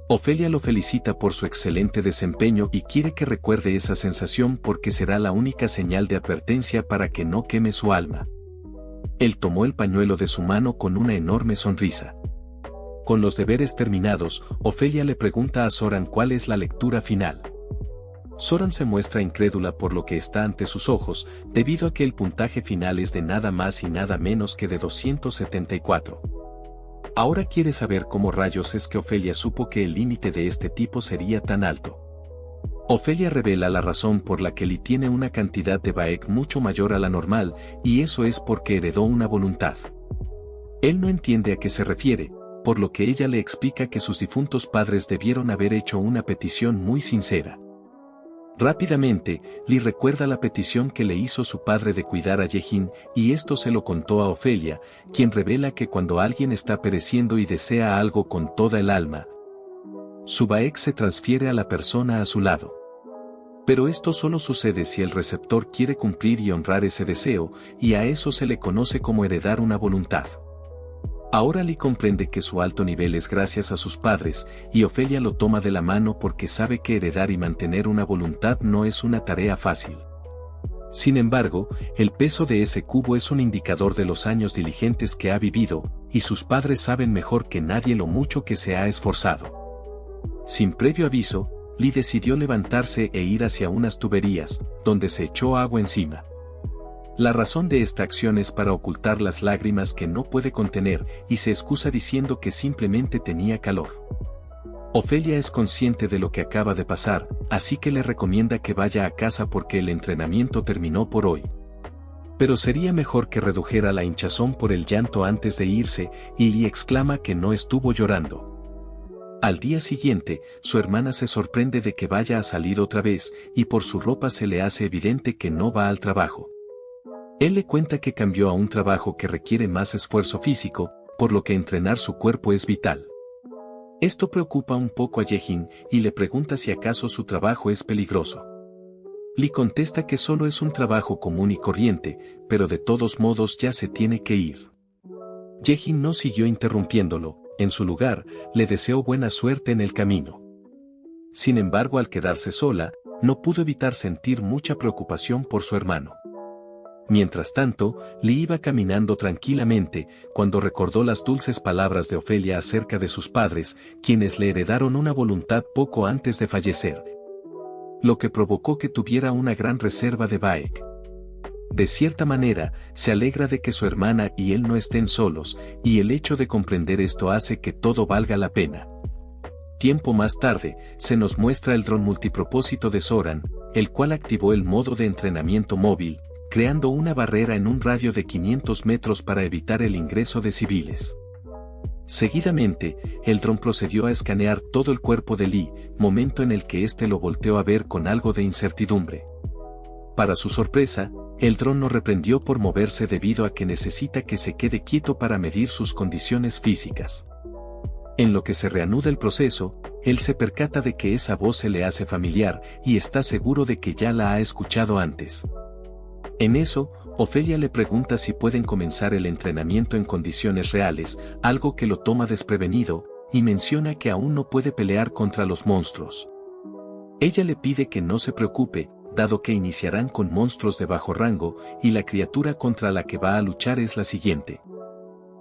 Ofelia lo felicita por su excelente desempeño y quiere que recuerde esa sensación porque será la única señal de advertencia para que no queme su alma. Él tomó el pañuelo de su mano con una enorme sonrisa. Con los deberes terminados, Ofelia le pregunta a Zoran cuál es la lectura final. Zoran se muestra incrédula por lo que está ante sus ojos, debido a que el puntaje final es de nada más y nada menos que de 274. Ahora quiere saber cómo rayos es que Ofelia supo que el límite de este tipo sería tan alto. Ofelia revela la razón por la que Lee tiene una cantidad de Baek mucho mayor a la normal, y eso es porque heredó una voluntad. Él no entiende a qué se refiere, por lo que ella le explica que sus difuntos padres debieron haber hecho una petición muy sincera. Rápidamente, Lee recuerda la petición que le hizo su padre de cuidar a Yejin, y esto se lo contó a Ofelia, quien revela que cuando alguien está pereciendo y desea algo con toda el alma, su Baek se transfiere a la persona a su lado. Pero esto solo sucede si el receptor quiere cumplir y honrar ese deseo, y a eso se le conoce como heredar una voluntad. Ahora Lee comprende que su alto nivel es gracias a sus padres, y Ofelia lo toma de la mano porque sabe que heredar y mantener una voluntad no es una tarea fácil. Sin embargo, el peso de ese cubo es un indicador de los años diligentes que ha vivido, y sus padres saben mejor que nadie lo mucho que se ha esforzado. Sin previo aviso, Lee decidió levantarse e ir hacia unas tuberías, donde se echó agua encima. La razón de esta acción es para ocultar las lágrimas que no puede contener, y se excusa diciendo que simplemente tenía calor. Ofelia es consciente de lo que acaba de pasar, así que le recomienda que vaya a casa porque el entrenamiento terminó por hoy. Pero sería mejor que redujera la hinchazón por el llanto antes de irse, y Lee exclama que no estuvo llorando. Al día siguiente, su hermana se sorprende de que vaya a salir otra vez, y por su ropa se le hace evidente que no va al trabajo. Él le cuenta que cambió a un trabajo que requiere más esfuerzo físico, por lo que entrenar su cuerpo es vital. Esto preocupa un poco a Yejin, y le pregunta si acaso su trabajo es peligroso. Lee contesta que solo es un trabajo común y corriente, pero de todos modos ya se tiene que ir. Yejin no siguió interrumpiéndolo, en su lugar, le deseó buena suerte en el camino. Sin embargo, al quedarse sola, no pudo evitar sentir mucha preocupación por su hermano. Mientras tanto, Lee iba caminando tranquilamente, cuando recordó las dulces palabras de Ofelia acerca de sus padres, quienes le heredaron una voluntad poco antes de fallecer, lo que provocó que tuviera una gran reserva de Baek. De cierta manera, se alegra de que su hermana y él no estén solos, y el hecho de comprender esto hace que todo valga la pena. Tiempo más tarde, se nos muestra el dron multipropósito de Zoran, el cual activó el modo de entrenamiento móvil, creando una barrera en un radio de 500 metros para evitar el ingreso de civiles. Seguidamente, el dron procedió a escanear todo el cuerpo de Lee, momento en el que éste lo volteó a ver con algo de incertidumbre. Para su sorpresa, el dron no reprendió por moverse debido a que necesita que se quede quieto para medir sus condiciones físicas. En lo que se reanuda el proceso, él se percata de que esa voz se le hace familiar y está seguro de que ya la ha escuchado antes. En eso, Ofelia le pregunta si pueden comenzar el entrenamiento en condiciones reales, algo que lo toma desprevenido, y menciona que aún no puede pelear contra los monstruos. Ella le pide que no se preocupe, dado que iniciarán con monstruos de bajo rango, y la criatura contra la que va a luchar es la siguiente.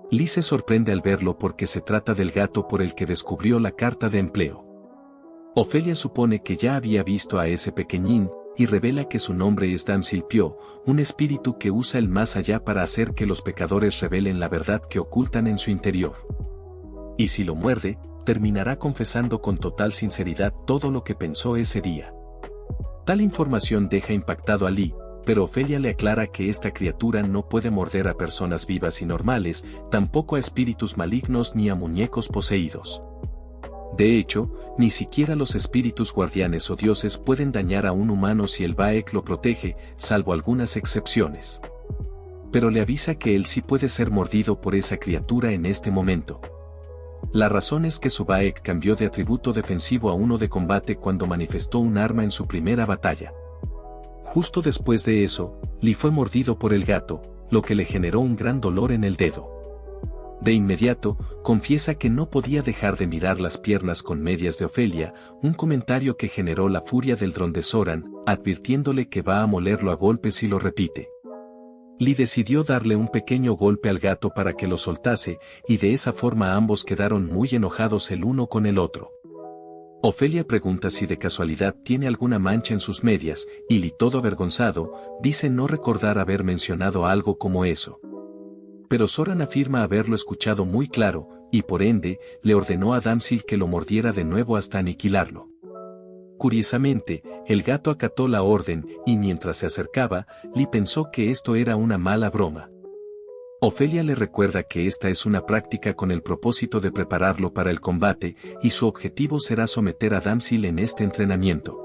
Lee se sorprende al verlo porque se trata del gato por el que descubrió la carta de empleo. Ofelia supone que ya había visto a ese pequeñín, y revela que su nombre es Damsil Pyo, un espíritu que usa el más allá para hacer que los pecadores revelen la verdad que ocultan en su interior. Y si lo muerde, terminará confesando con total sinceridad todo lo que pensó ese día. Tal información deja impactado a Lee, pero Ofelia le aclara que esta criatura no puede morder a personas vivas y normales, tampoco a espíritus malignos ni a muñecos poseídos. De hecho, ni siquiera los espíritus guardianes o dioses pueden dañar a un humano si el Baek lo protege, salvo algunas excepciones. Pero le avisa que él sí puede ser mordido por esa criatura en este momento. La razón es que su Baek cambió de atributo defensivo a uno de combate cuando manifestó un arma en su primera batalla. Justo después de eso, Lee fue mordido por el gato, lo que le generó un gran dolor en el dedo. De inmediato, confiesa que no podía dejar de mirar las piernas con medias de Ofelia, un comentario que generó la furia del dron de Zoran, advirtiéndole que va a molerlo a golpes si lo repite. Lee decidió darle un pequeño golpe al gato para que lo soltase, y de esa forma ambos quedaron muy enojados el uno con el otro. Ofelia pregunta si de casualidad tiene alguna mancha en sus medias, y Lee, todo avergonzado, dice no recordar haber mencionado algo como eso. Pero Zoran afirma haberlo escuchado muy claro, y por ende, le ordenó a Damsil que lo mordiera de nuevo hasta aniquilarlo. Curiosamente, el gato acató la orden, y mientras se acercaba, Lee pensó que esto era una mala broma. Ofelia le recuerda que esta es una práctica con el propósito de prepararlo para el combate, y su objetivo será someter a Damsil en este entrenamiento.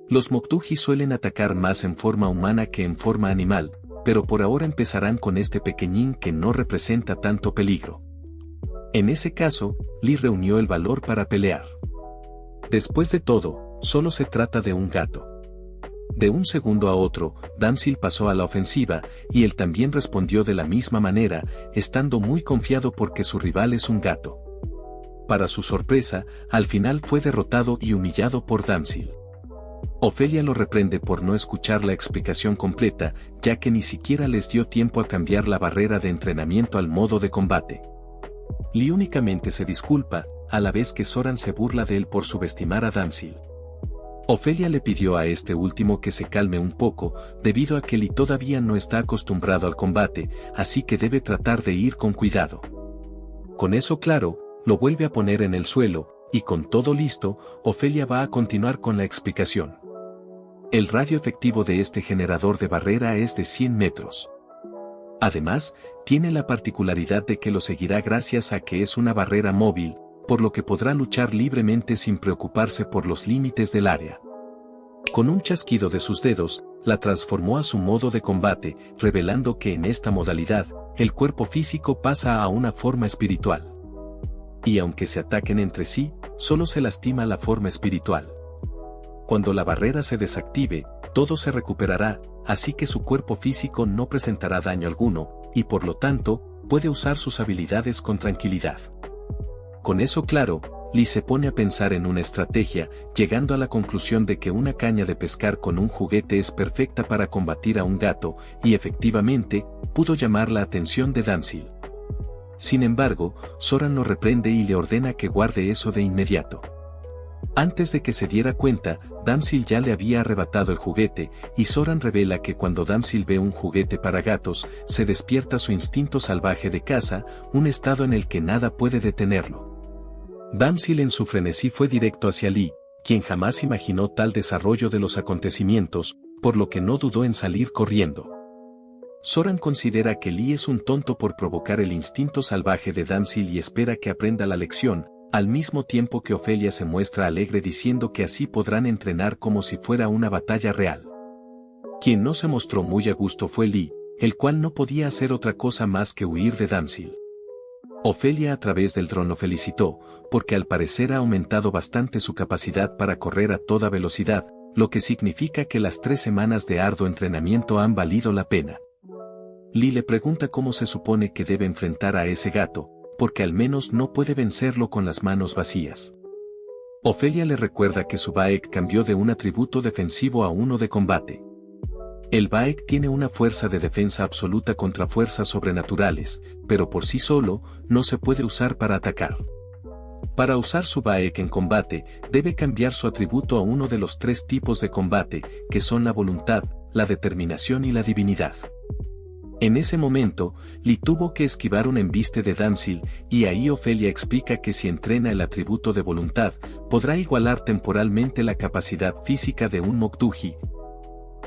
Los Moktuji suelen atacar más en forma humana que en forma animal, pero por ahora empezarán con este pequeñín que no representa tanto peligro. En ese caso, Lee reunió el valor para pelear. Después de todo, solo se trata de un gato. De un segundo a otro, Damsil pasó a la ofensiva, y él también respondió de la misma manera, estando muy confiado porque su rival es un gato. Para su sorpresa, al final fue derrotado y humillado por Damsil. Ofelia lo reprende por no escuchar la explicación completa, ya que ni siquiera les dio tiempo a cambiar la barrera de entrenamiento al modo de combate. Lee únicamente se disculpa, a la vez que Zoran se burla de él por subestimar a Damsil. Ofelia le pidió a este último que se calme un poco, debido a que Lee todavía no está acostumbrado al combate, así que debe tratar de ir con cuidado. Con eso claro, lo vuelve a poner en el suelo, y con todo listo, Ofelia va a continuar con la explicación. El radio efectivo de este generador de barrera es de 100 metros. Además, tiene la particularidad de que lo seguirá gracias a que es una barrera móvil, por lo que podrá luchar libremente sin preocuparse por los límites del área. Con un chasquido de sus dedos, la transformó a su modo de combate, revelando que en esta modalidad, el cuerpo físico pasa a una forma espiritual. Y aunque se ataquen entre sí, solo se lastima la forma espiritual. Cuando la barrera se desactive, todo se recuperará, así que su cuerpo físico no presentará daño alguno, y por lo tanto, puede usar sus habilidades con tranquilidad. Con eso claro, Lee se pone a pensar en una estrategia, llegando a la conclusión de que una caña de pescar con un juguete es perfecta para combatir a un gato, y efectivamente, pudo llamar la atención de Damsil. Sin embargo, Zoran lo reprende y le ordena que guarde eso de inmediato. Antes de que se diera cuenta, Damsil ya le había arrebatado el juguete, y Zoran revela que cuando Damsil ve un juguete para gatos, se despierta su instinto salvaje de caza, un estado en el que nada puede detenerlo. Damsil en su frenesí fue directo hacia Lee, quien jamás imaginó tal desarrollo de los acontecimientos, por lo que no dudó en salir corriendo. Zoran considera que Lee es un tonto por provocar el instinto salvaje de Damsil y espera que aprenda la lección, al mismo tiempo que Ofelia se muestra alegre diciendo que así podrán entrenar como si fuera una batalla real. Quien no se mostró muy a gusto fue Lee, el cual no podía hacer otra cosa más que huir de Damsil. Ofelia a través del dron lo felicitó, porque al parecer ha aumentado bastante su capacidad para correr a toda velocidad, lo que significa que las 3 semanas de arduo entrenamiento han valido la pena. Lee le pregunta cómo se supone que debe enfrentar a ese gato, porque al menos no puede vencerlo con las manos vacías. Ofelia le recuerda que su Baek cambió de un atributo defensivo a uno de combate. El Baek tiene una fuerza de defensa absoluta contra fuerzas sobrenaturales, pero por sí solo, no se puede usar para atacar. Para usar su Baek en combate, debe cambiar su atributo a uno de los 3 tipos de combate, que son la voluntad, la determinación y la divinidad. En ese momento, Lee tuvo que esquivar un embiste de Damsil, y ahí Ofelia explica que si entrena el atributo de voluntad, podrá igualar temporalmente la capacidad física de un Moktuji,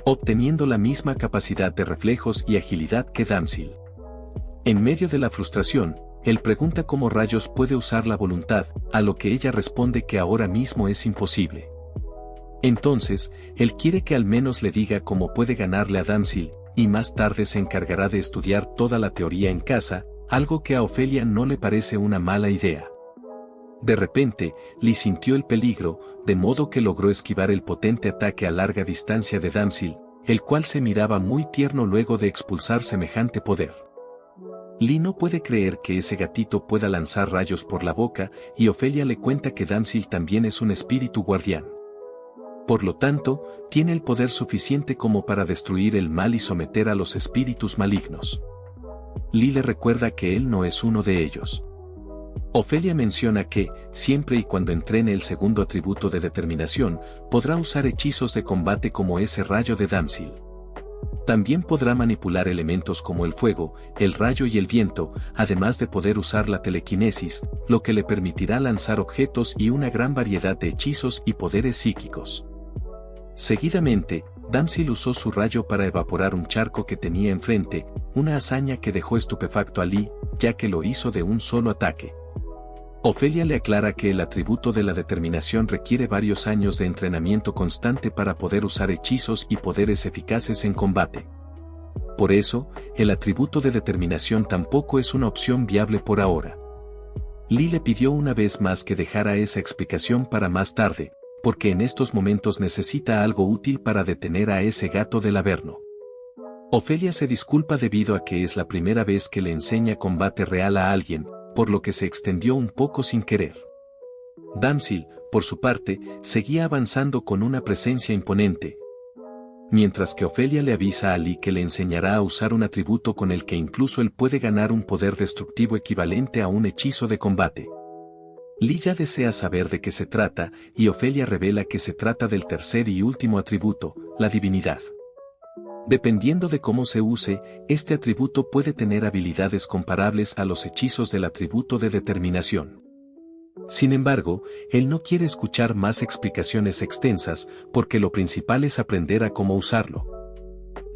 obteniendo la misma capacidad de reflejos y agilidad que Damsil. En medio de la frustración, él pregunta cómo rayos puede usar la voluntad, a lo que ella responde que ahora mismo es imposible. Entonces, él quiere que al menos le diga cómo puede ganarle a Damsil, y más tarde se encargará de estudiar toda la teoría en casa, algo que a Ofelia no le parece una mala idea. De repente, Lee sintió el peligro, de modo que logró esquivar el potente ataque a larga distancia de Damsil, el cual se miraba muy tierno luego de expulsar semejante poder. Lee no puede creer que ese gatito pueda lanzar rayos por la boca, y Ofelia le cuenta que Damsil también es un espíritu guardián. Por lo tanto, tiene el poder suficiente como para destruir el mal y someter a los espíritus malignos. Lee le recuerda que él no es uno de ellos. Ofelia menciona que, siempre y cuando entrene el segundo atributo de determinación, podrá usar hechizos de combate como ese rayo de Damsil. También podrá manipular elementos como el fuego, el rayo y el viento, además de poder usar la telequinesis, lo que le permitirá lanzar objetos y una gran variedad de hechizos y poderes psíquicos. Seguidamente, Damsil usó su rayo para evaporar un charco que tenía enfrente, una hazaña que dejó estupefacto a Lee, ya que lo hizo de un solo ataque. Ofelia le aclara que el atributo de la determinación requiere varios años de entrenamiento constante para poder usar hechizos y poderes eficaces en combate. Por eso, el atributo de determinación tampoco es una opción viable por ahora. Lee le pidió una vez más que dejara esa explicación para más tarde, porque en estos momentos necesita algo útil para detener a ese gato del Averno. Ofelia se disculpa debido a que es la primera vez que le enseña combate real a alguien, por lo que se extendió un poco sin querer. Damsil, por su parte, seguía avanzando con una presencia imponente, mientras que Ofelia le avisa a Lee que le enseñará a usar un atributo con el que incluso él puede ganar un poder destructivo equivalente a un hechizo de combate. Lee ya desea saber de qué se trata, y Ofelia revela que se trata del tercer y último atributo, la divinidad. Dependiendo de cómo se use, este atributo puede tener habilidades comparables a los hechizos del atributo de determinación. Sin embargo, él no quiere escuchar más explicaciones extensas, porque lo principal es aprender a cómo usarlo.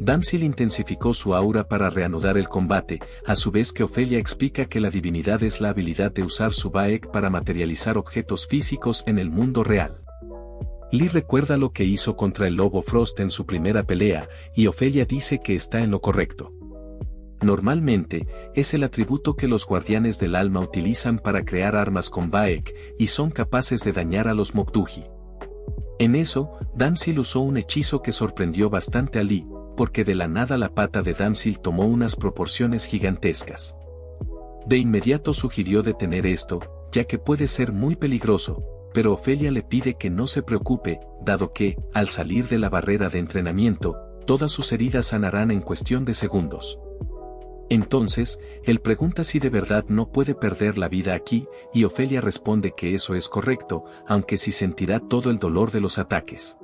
Damsil intensificó su aura para reanudar el combate, a su vez que Ofelia explica que la divinidad es la habilidad de usar su Baek para materializar objetos físicos en el mundo real. Lee recuerda lo que hizo contra el lobo Frost en su primera pelea, y Ofelia dice que está en lo correcto. Normalmente, es el atributo que los guardianes del alma utilizan para crear armas con Baek, y son capaces de dañar a los Moktuji. En eso, Damsil usó un hechizo que sorprendió bastante a Lee, porque de la nada la pata de Damsil tomó unas proporciones gigantescas. De inmediato sugirió detener esto, ya que puede ser muy peligroso, pero Ofelia le pide que no se preocupe, dado que, al salir de la barrera de entrenamiento, todas sus heridas sanarán en cuestión de segundos. Entonces, él pregunta si de verdad no puede perder la vida aquí, y Ofelia responde que eso es correcto, aunque sí sentirá todo el dolor de los ataques.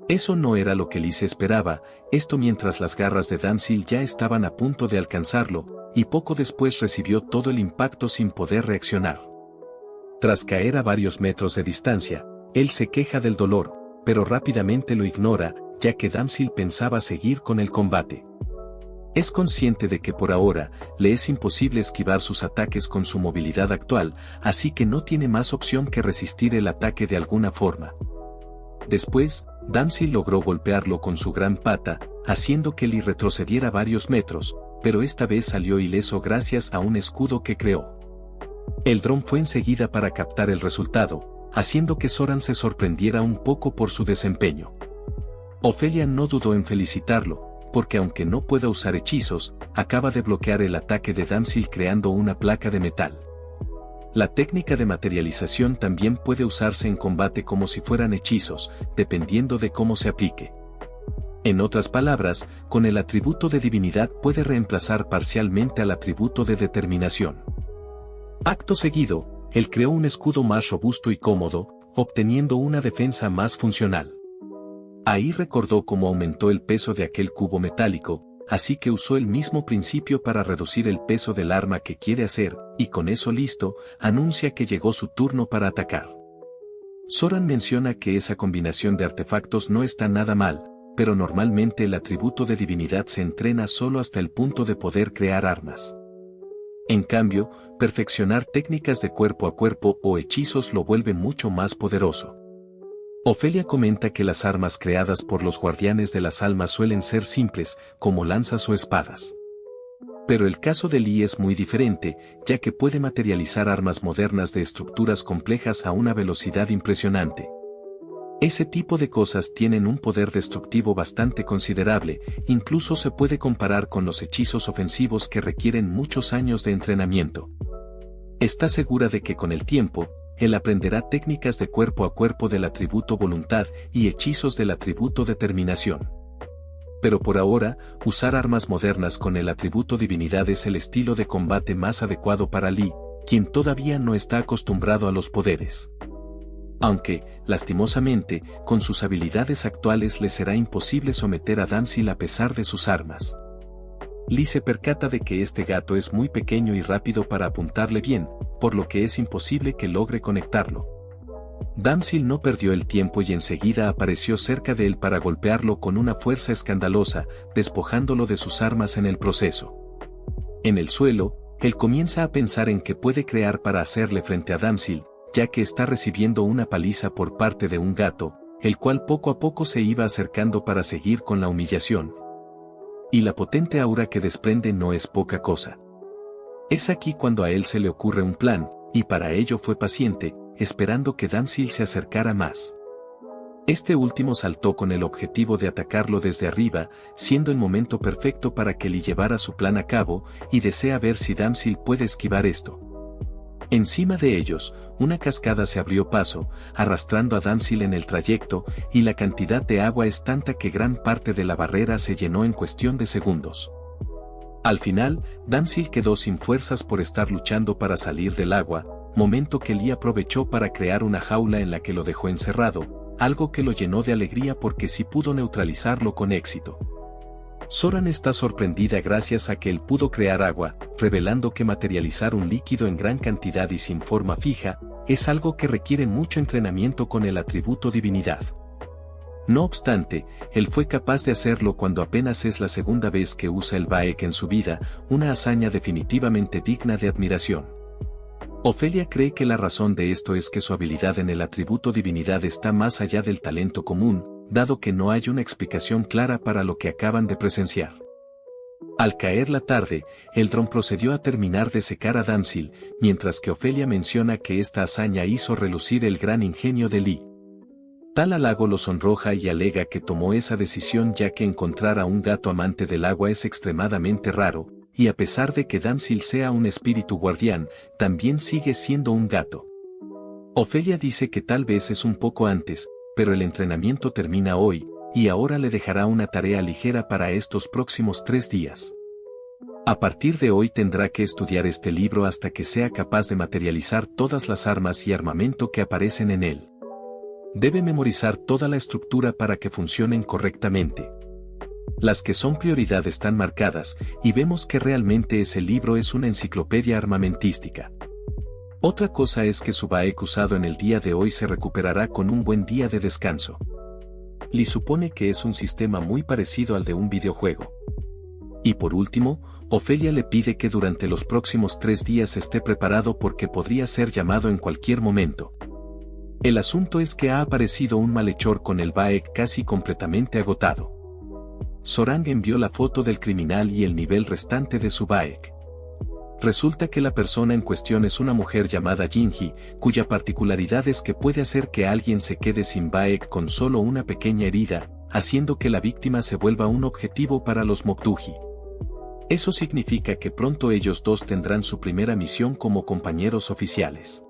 Eso no era lo que Lee esperaba, esto mientras las garras de Damsil ya estaban a punto de alcanzarlo, y poco después recibió todo el impacto sin poder reaccionar. Tras caer a varios metros de distancia, él se queja del dolor, pero rápidamente lo ignora, ya que Damsil pensaba seguir con el combate. Es consciente de que por ahora, le es imposible esquivar sus ataques con su movilidad actual, así que no tiene más opción que resistir el ataque de alguna forma. Después, Damsil logró golpearlo con su gran pata, haciendo que Lee retrocediera varios metros, pero esta vez salió ileso gracias a un escudo que creó. El dron fue enseguida para captar el resultado, haciendo que Zoran se sorprendiera un poco por su desempeño. Ofelia no dudó en felicitarlo, porque aunque no pueda usar hechizos, acaba de bloquear el ataque de Damsil creando una placa de metal. La técnica de materialización también puede usarse en combate como si fueran hechizos, dependiendo de cómo se aplique. En otras palabras, con el atributo de divinidad puede reemplazar parcialmente al atributo de determinación. Acto seguido, él creó un escudo más robusto y cómodo, obteniendo una defensa más funcional. Ahí recordó cómo aumentó el peso de aquel cubo metálico, así que usó el mismo principio para reducir el peso del arma que quiere hacer, y con eso listo, anuncia que llegó su turno para atacar. Zoran menciona que esa combinación de artefactos no está nada mal, pero normalmente el atributo de divinidad se entrena solo hasta el punto de poder crear armas. En cambio, perfeccionar técnicas de cuerpo a cuerpo o hechizos lo vuelve mucho más poderoso. Ofelia comenta que las armas creadas por los guardianes de las almas suelen ser simples, como lanzas o espadas. Pero el caso de Lee es muy diferente, ya que puede materializar armas modernas de estructuras complejas a una velocidad impresionante. Ese tipo de cosas tienen un poder destructivo bastante considerable, incluso se puede comparar con los hechizos ofensivos que requieren muchos años de entrenamiento. Está segura de que con el tiempo, él aprenderá técnicas de cuerpo a cuerpo del atributo voluntad y hechizos del atributo determinación. Pero por ahora, usar armas modernas con el atributo divinidad es el estilo de combate más adecuado para Lee, quien todavía no está acostumbrado a los poderes. Aunque, lastimosamente, con sus habilidades actuales le será imposible someter a Damsil a pesar de sus armas. Lee se percata de que este gato es muy pequeño y rápido para apuntarle bien, por lo que es imposible que logre conectarlo. Damsil no perdió el tiempo y enseguida apareció cerca de él para golpearlo con una fuerza escandalosa, despojándolo de sus armas en el proceso. En el suelo, él comienza a pensar en qué puede crear para hacerle frente a Damsil, ya que está recibiendo una paliza por parte de un gato, el cual poco a poco se iba acercando para seguir con la humillación. Y la potente aura que desprende no es poca cosa. Es aquí cuando a él se le ocurre un plan, y para ello fue paciente, esperando que Damsil se acercara más. Este último saltó con el objetivo de atacarlo desde arriba, siendo el momento perfecto para que Lee llevara su plan a cabo, y desea ver si Damsil puede esquivar esto. Encima de ellos, una cascada se abrió paso, arrastrando a Damsil en el trayecto, y la cantidad de agua es tanta que gran parte de la barrera se llenó en cuestión de segundos. Al final, Damsil quedó sin fuerzas por estar luchando para salir del agua, momento que Lee aprovechó para crear una jaula en la que lo dejó encerrado, algo que lo llenó de alegría porque sí pudo neutralizarlo con éxito. Zoran está sorprendida gracias a que él pudo crear agua, revelando que materializar un líquido en gran cantidad y sin forma fija, es algo que requiere mucho entrenamiento con el atributo divinidad. No obstante, él fue capaz de hacerlo cuando apenas es la segunda vez que usa el Baek en su vida, una hazaña definitivamente digna de admiración. Ofelia cree que la razón de esto es que su habilidad en el atributo divinidad está más allá del talento común, dado que no hay una explicación clara para lo que acaban de presenciar. Al caer la tarde, el dron procedió a terminar de secar a Damsil, mientras que Ofelia menciona que esta hazaña hizo relucir el gran ingenio de Lee. Tal halago lo sonroja y alega que tomó esa decisión ya que encontrar a un gato amante del agua es extremadamente raro, y a pesar de que Damsil sea un espíritu guardián, también sigue siendo un gato. Ofelia dice que tal vez es un poco antes, pero el entrenamiento termina hoy, y ahora le dejará una tarea ligera para estos próximos 3 días. A partir de hoy tendrá que estudiar este libro hasta que sea capaz de materializar todas las armas y armamento que aparecen en él. Debe memorizar toda la estructura para que funcionen correctamente. Las que son prioridad están marcadas, y vemos que realmente ese libro es una enciclopedia armamentística. Otra cosa es que su Baek usado en el día de hoy se recuperará con un buen día de descanso. Lee supone que es un sistema muy parecido al de un videojuego. Y por último, Ofelia le pide que durante los próximos 3 días esté preparado porque podría ser llamado en cualquier momento. El asunto es que ha aparecido un malhechor con el BAEC casi completamente agotado. Sorang envió la foto del criminal y el nivel restante de su BAEC. Resulta que la persona en cuestión es una mujer llamada Jinhee, cuya particularidad es que puede hacer que alguien se quede sin BAEC con solo una pequeña herida, haciendo que la víctima se vuelva un objetivo para los Moktuji. Eso significa que pronto ellos dos tendrán su primera misión como compañeros oficiales.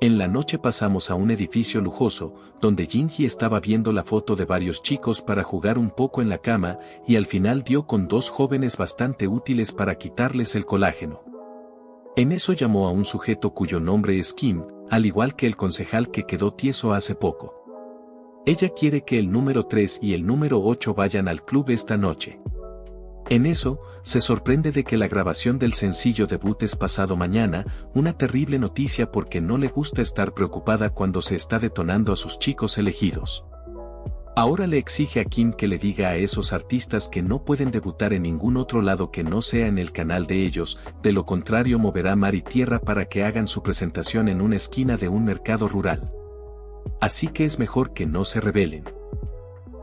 En la noche pasamos a un edificio lujoso, donde Jinhee estaba viendo la foto de varios chicos para jugar un poco en la cama, y al final dio con 2 jóvenes bastante útiles para quitarles el colágeno. En eso llamó a un sujeto cuyo nombre es Kim, al igual que el concejal que quedó tieso hace poco. Ella quiere que el número 3 y el número 8 vayan al club esta noche. En eso, se sorprende de que la grabación del sencillo debut es pasado mañana, una terrible noticia porque no le gusta estar preocupada cuando se está detonando a sus chicos elegidos. Ahora le exige a Kim que le diga a esos artistas que no pueden debutar en ningún otro lado que no sea en el canal de ellos, de lo contrario moverá mar y tierra para que hagan su presentación en una esquina de un mercado rural. Así que es mejor que no se rebelen.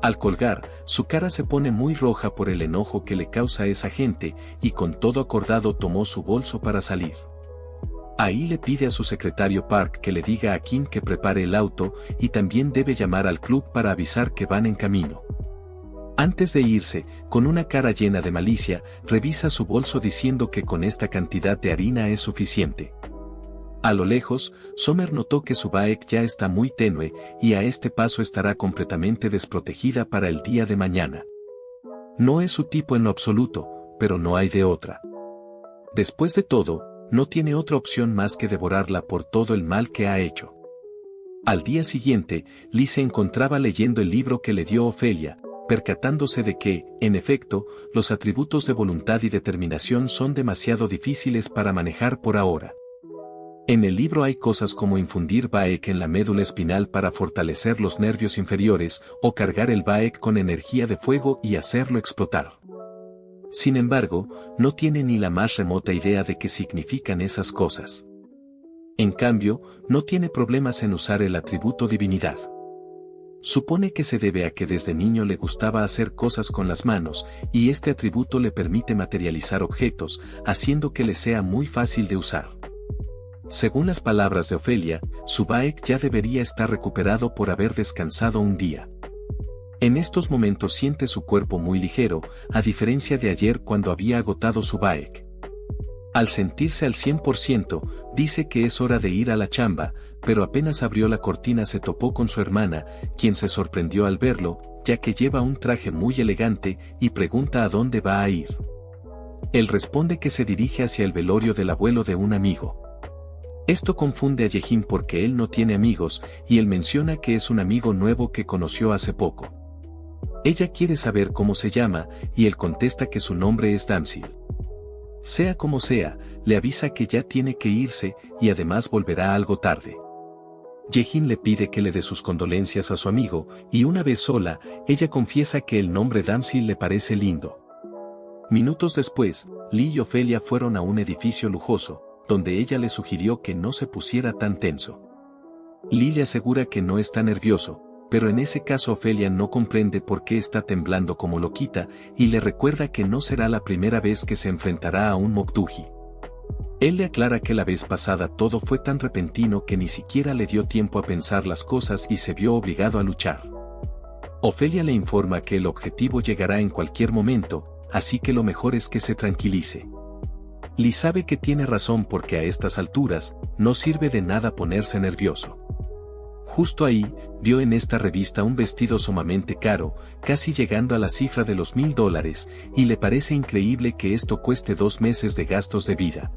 Al colgar, su cara se pone muy roja por el enojo que le causa esa gente, y con todo acordado tomó su bolso para salir. Ahí le pide a su secretario Park que le diga a Kim que prepare el auto, y también debe llamar al club para avisar que van en camino. Antes de irse, con una cara llena de malicia, revisa su bolso diciendo que con esta cantidad de harina es suficiente. A lo lejos, Sommer notó que su BAEC ya está muy tenue, y a este paso estará completamente desprotegida para el día de mañana. No es su tipo en lo absoluto, pero no hay de otra. Después de todo, no tiene otra opción más que devorarla por todo el mal que ha hecho. Al día siguiente, Lee se encontraba leyendo el libro que le dio Ofelia, percatándose de que, en efecto, los atributos de voluntad y determinación son demasiado difíciles para manejar por ahora. En el libro hay cosas como infundir BAEC en la médula espinal para fortalecer los nervios inferiores, o cargar el BAEC con energía de fuego y hacerlo explotar. Sin embargo, no tiene ni la más remota idea de qué significan esas cosas. En cambio, no tiene problemas en usar el atributo divinidad. Supone que se debe a que desde niño le gustaba hacer cosas con las manos, y este atributo le permite materializar objetos, haciendo que le sea muy fácil de usar. Según las palabras de Ofelia, su BAEC ya debería estar recuperado por haber descansado un día. En estos momentos siente su cuerpo muy ligero, a diferencia de ayer cuando había agotado su BAEC. Al sentirse al 100%, dice que es hora de ir a la chamba, pero apenas abrió la cortina se topó con su hermana, quien se sorprendió al verlo, ya que lleva un traje muy elegante, y pregunta a dónde va a ir. Él responde que se dirige hacia el velorio del abuelo de un amigo. Esto confunde a Yejin porque él no tiene amigos, y él menciona que es un amigo nuevo que conoció hace poco. Ella quiere saber cómo se llama, y él contesta que su nombre es Damsil. Sea como sea, le avisa que ya tiene que irse, y además volverá algo tarde. Yejin le pide que le dé sus condolencias a su amigo, y una vez sola, ella confiesa que el nombre Damsil le parece lindo. Minutos después, Lee y Ofelia fueron a un edificio lujoso, donde ella le sugirió que no se pusiera tan tenso. Lee le asegura que no está nervioso, pero en ese caso Ofelia no comprende por qué está temblando como loquita, y le recuerda que no será la primera vez que se enfrentará a un Moktuji. Él le aclara que la vez pasada todo fue tan repentino que ni siquiera le dio tiempo a pensar las cosas y se vio obligado a luchar. Ofelia le informa que el objetivo llegará en cualquier momento, así que lo mejor es que se tranquilice. Lee sabe que tiene razón porque a estas alturas, no sirve de nada ponerse nervioso. Justo ahí, vio en esta revista un vestido sumamente caro, casi llegando a la cifra de los $1000, y le parece increíble que esto cueste 2 meses de gastos de vida.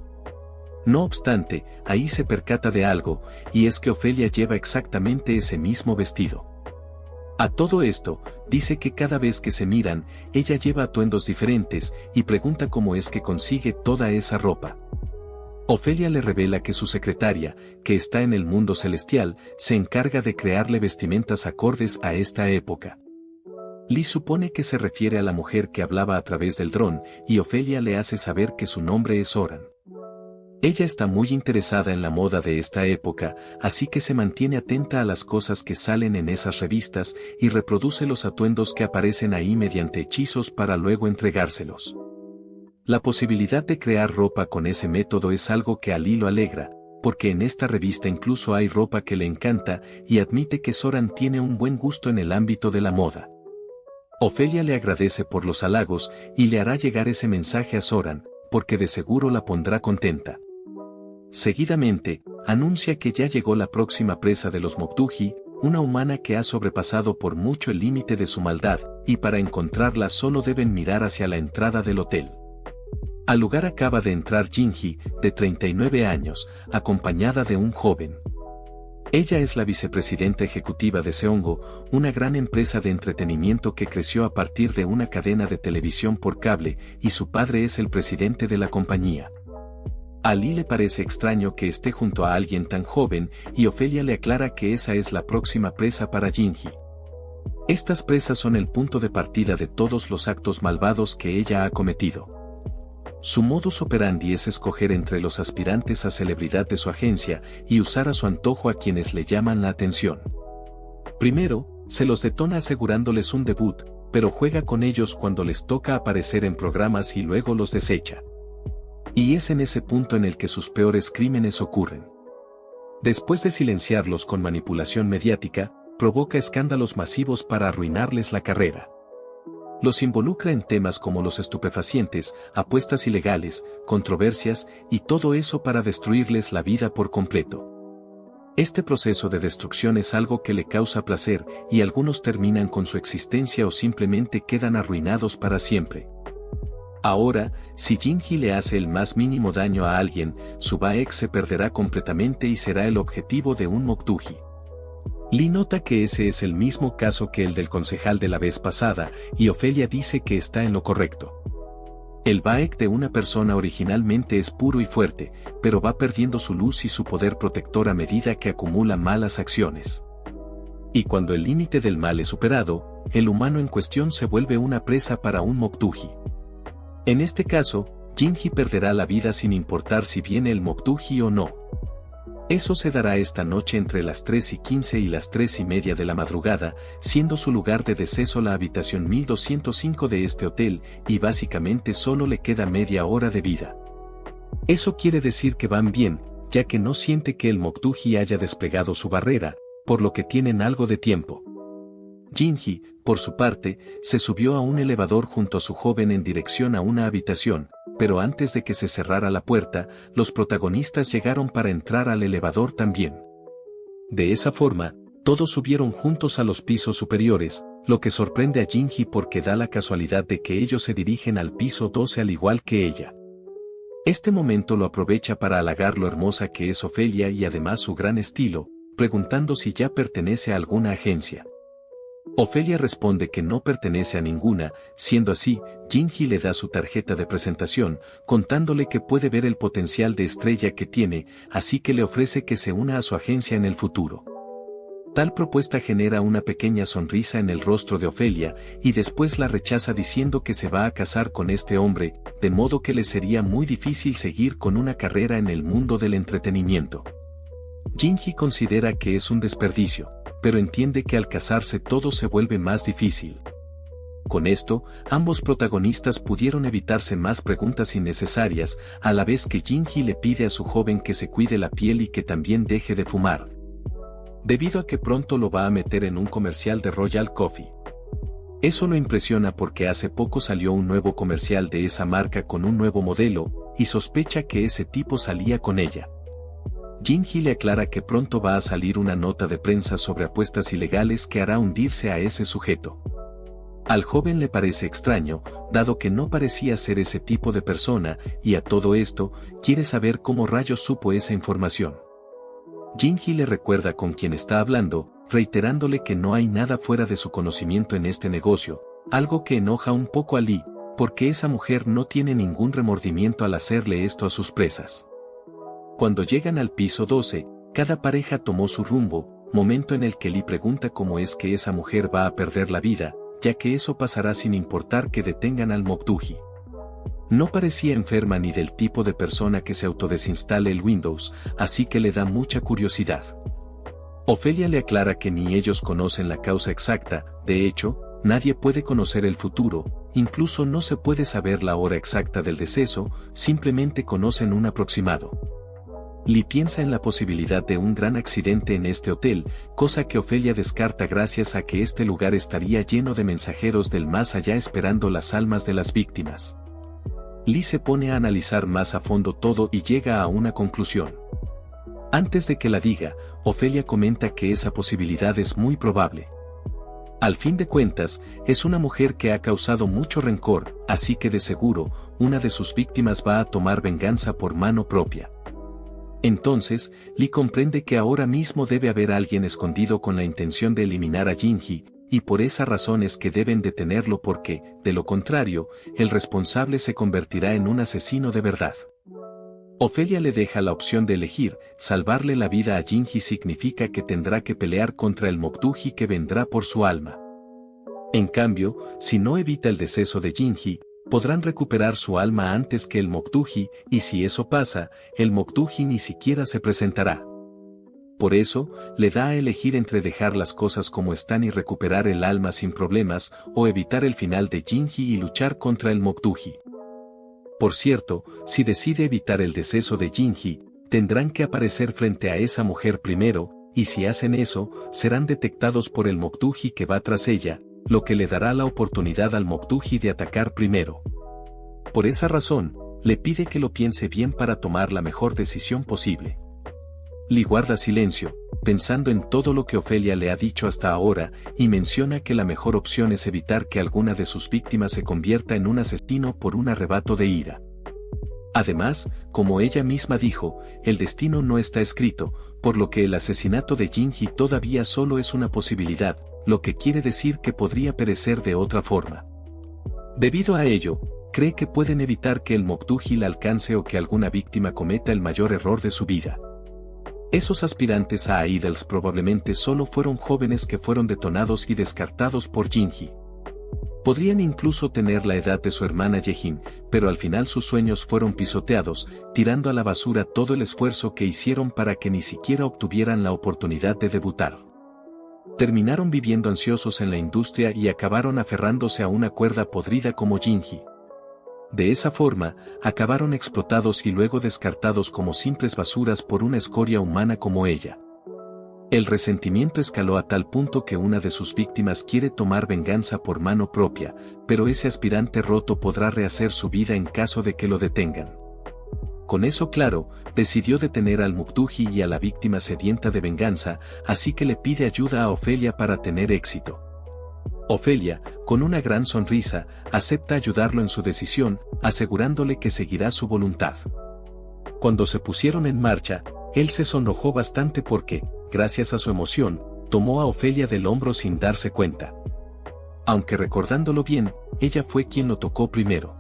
No obstante, ahí se percata de algo, y es que Ofelia lleva exactamente ese mismo vestido. A todo esto, dice que cada vez que se miran, ella lleva atuendos diferentes, y pregunta cómo es que consigue toda esa ropa. Ofelia le revela que su secretaria, que está en el mundo celestial, se encarga de crearle vestimentas acordes a esta época. Lee supone que se refiere a la mujer que hablaba a través del dron, y Ofelia le hace saber que su nombre es Oran. Ella está muy interesada en la moda de esta época, así que se mantiene atenta a las cosas que salen en esas revistas y reproduce los atuendos que aparecen ahí mediante hechizos para luego entregárselos. La posibilidad de crear ropa con ese método es algo que a Lee lo alegra, porque en esta revista incluso hay ropa que le encanta y admite que Soran tiene un buen gusto en el ámbito de la moda. Ofelia le agradece por los halagos y le hará llegar ese mensaje a Soran, porque de seguro la pondrá contenta. Seguidamente, anuncia que ya llegó la próxima presa de los Moktuji, una humana que ha sobrepasado por mucho el límite de su maldad, y para encontrarla solo deben mirar hacia la entrada del hotel. Al lugar acaba de entrar Jinhee, de 39 años, acompañada de un joven. Ella es la vicepresidenta ejecutiva de Seongo, una gran empresa de entretenimiento que creció a partir de una cadena de televisión por cable, y su padre es el presidente de la compañía. A Lee le parece extraño que esté junto a alguien tan joven, y Ofelia le aclara que esa es la próxima presa para Jinhee. Estas presas son el punto de partida de todos los actos malvados que ella ha cometido. Su modus operandi es escoger entre los aspirantes a celebridad de su agencia y usar a su antojo a quienes le llaman la atención. Primero, se los detona asegurándoles un debut, pero juega con ellos cuando les toca aparecer en programas y luego los desecha. Y es en ese punto en el que sus peores crímenes ocurren. Después de silenciarlos con manipulación mediática, provoca escándalos masivos para arruinarles la carrera. Los involucra en temas como los estupefacientes, apuestas ilegales, controversias y todo eso para destruirles la vida por completo. Este proceso de destrucción es algo que le causa placer y algunos terminan con su existencia o simplemente quedan arruinados para siempre. Ahora, si Jinhee le hace el más mínimo daño a alguien, su Baek se perderá completamente y será el objetivo de un Moktuji. Lee nota que ese es el mismo caso que el del concejal de la vez pasada, y Ofelia dice que está en lo correcto. El Baek de una persona originalmente es puro y fuerte, pero va perdiendo su luz y su poder protector a medida que acumula malas acciones. Y cuando el límite del mal es superado, el humano en cuestión se vuelve una presa para un Moktuji. En este caso, Jinhee perderá la vida sin importar si viene el Moktuji o no. Eso se dará esta noche entre las 3:15 y las 3:30 de la madrugada, siendo su lugar de deceso la habitación 1205 de este hotel, y básicamente solo le queda media hora de vida. Eso quiere decir que van bien, ya que no siente que el Moktuji haya desplegado su barrera, por lo que tienen algo de tiempo. Jinhee, por su parte, se subió a un elevador junto a su joven en dirección a una habitación, pero antes de que se cerrara la puerta, los protagonistas llegaron para entrar al elevador también. De esa forma, todos subieron juntos a los pisos superiores, lo que sorprende a Jinhee porque da la casualidad de que ellos se dirigen al piso 12 al igual que ella. Este momento lo aprovecha para halagar lo hermosa que es Ofelia y además su gran estilo, preguntando si ya pertenece a alguna agencia. Ofelia responde que no pertenece a ninguna, siendo así, Jinhee le da su tarjeta de presentación, contándole que puede ver el potencial de estrella que tiene, así que le ofrece que se una a su agencia en el futuro. Tal propuesta genera una pequeña sonrisa en el rostro de Ofelia, y después la rechaza diciendo que se va a casar con este hombre, de modo que le sería muy difícil seguir con una carrera en el mundo del entretenimiento. Jinhee considera que es un desperdicio, pero entiende que al casarse todo se vuelve más difícil. Con esto, ambos protagonistas pudieron evitarse más preguntas innecesarias, a la vez que Jinhee le pide a su joven que se cuide la piel y que también deje de fumar, debido a que pronto lo va a meter en un comercial de Royal Coffee. Eso lo impresiona porque hace poco salió un nuevo comercial de esa marca con un nuevo modelo, y sospecha que ese tipo salía con ella. Jinhee le aclara que pronto va a salir una nota de prensa sobre apuestas ilegales que hará hundirse a ese sujeto. Al joven le parece extraño, dado que no parecía ser ese tipo de persona, y a todo esto, quiere saber cómo rayos supo esa información. Jinhee le recuerda con quién está hablando, reiterándole que no hay nada fuera de su conocimiento en este negocio, algo que enoja un poco a Lee, porque esa mujer no tiene ningún remordimiento al hacerle esto a sus presas. Cuando llegan al piso 12, cada pareja tomó su rumbo, momento en el que Lee pregunta cómo es que esa mujer va a perder la vida, ya que eso pasará sin importar que detengan al Moktuji. No parecía enferma ni del tipo de persona que se autodesinstale el Windows, así que le da mucha curiosidad. Ofelia le aclara que ni ellos conocen la causa exacta, de hecho, nadie puede conocer el futuro, incluso no se puede saber la hora exacta del deceso, simplemente conocen un aproximado. Lee piensa en la posibilidad de un gran accidente en este hotel, cosa que Ofelia descarta gracias a que este lugar estaría lleno de mensajeros del más allá esperando las almas de las víctimas. Lee se pone a analizar más a fondo todo y llega a una conclusión. Antes de que la diga, Ofelia comenta que esa posibilidad es muy probable. Al fin de cuentas, es una mujer que ha causado mucho rencor, así que de seguro, una de sus víctimas va a tomar venganza por mano propia. Entonces, Lee comprende que ahora mismo debe haber alguien escondido con la intención de eliminar a Jinhee, y por esa razón es que deben detenerlo porque, de lo contrario, el responsable se convertirá en un asesino de verdad. Ofelia le deja la opción de elegir, salvarle la vida a Jinhee significa que tendrá que pelear contra el Moktuji que vendrá por su alma. En cambio, si no evita el deceso de Jinhee, podrán recuperar su alma antes que el Moktuji, y si eso pasa, el Moktuji ni siquiera se presentará. Por eso, le da a elegir entre dejar las cosas como están y recuperar el alma sin problemas, o evitar el final de Jinhee y luchar contra el Moktuji. Por cierto, si decide evitar el deceso de Jinhee, tendrán que aparecer frente a esa mujer primero, y si hacen eso, serán detectados por el Moktuji que va tras ella, lo que le dará la oportunidad al Moktuji de atacar primero. Por esa razón, le pide que lo piense bien para tomar la mejor decisión posible. Lee guarda silencio, pensando en todo lo que Ofelia le ha dicho hasta ahora, y menciona que la mejor opción es evitar que alguna de sus víctimas se convierta en un asesino por un arrebato de ira. Además, como ella misma dijo, el destino no está escrito, por lo que el asesinato de Jinhee todavía solo es una posibilidad, lo que quiere decir que podría perecer de otra forma. Debido a ello, cree que pueden evitar que el Moktuji la alcance o que alguna víctima cometa el mayor error de su vida. Esos aspirantes a Idols probablemente solo fueron jóvenes que fueron detonados y descartados por Jinhee. Podrían incluso tener la edad de su hermana Yejin, pero al final sus sueños fueron pisoteados, tirando a la basura todo el esfuerzo que hicieron para que ni siquiera obtuvieran la oportunidad de debutar. Terminaron viviendo ansiosos en la industria y acabaron aferrándose a una cuerda podrida como Jinhee. De esa forma, acabaron explotados y luego descartados como simples basuras por una escoria humana como ella. El resentimiento escaló a tal punto que una de sus víctimas quiere tomar venganza por mano propia, pero ese aspirante roto podrá rehacer su vida en caso de que lo detengan. Con eso claro, decidió detener al Moktuji y a la víctima sedienta de venganza, así que le pide ayuda a Ofelia para tener éxito. Ofelia, con una gran sonrisa, acepta ayudarlo en su decisión, asegurándole que seguirá su voluntad. Cuando se pusieron en marcha, él se sonrojó bastante porque, gracias a su emoción, tomó a Ofelia del hombro sin darse cuenta. Aunque recordándolo bien, ella fue quien lo tocó primero.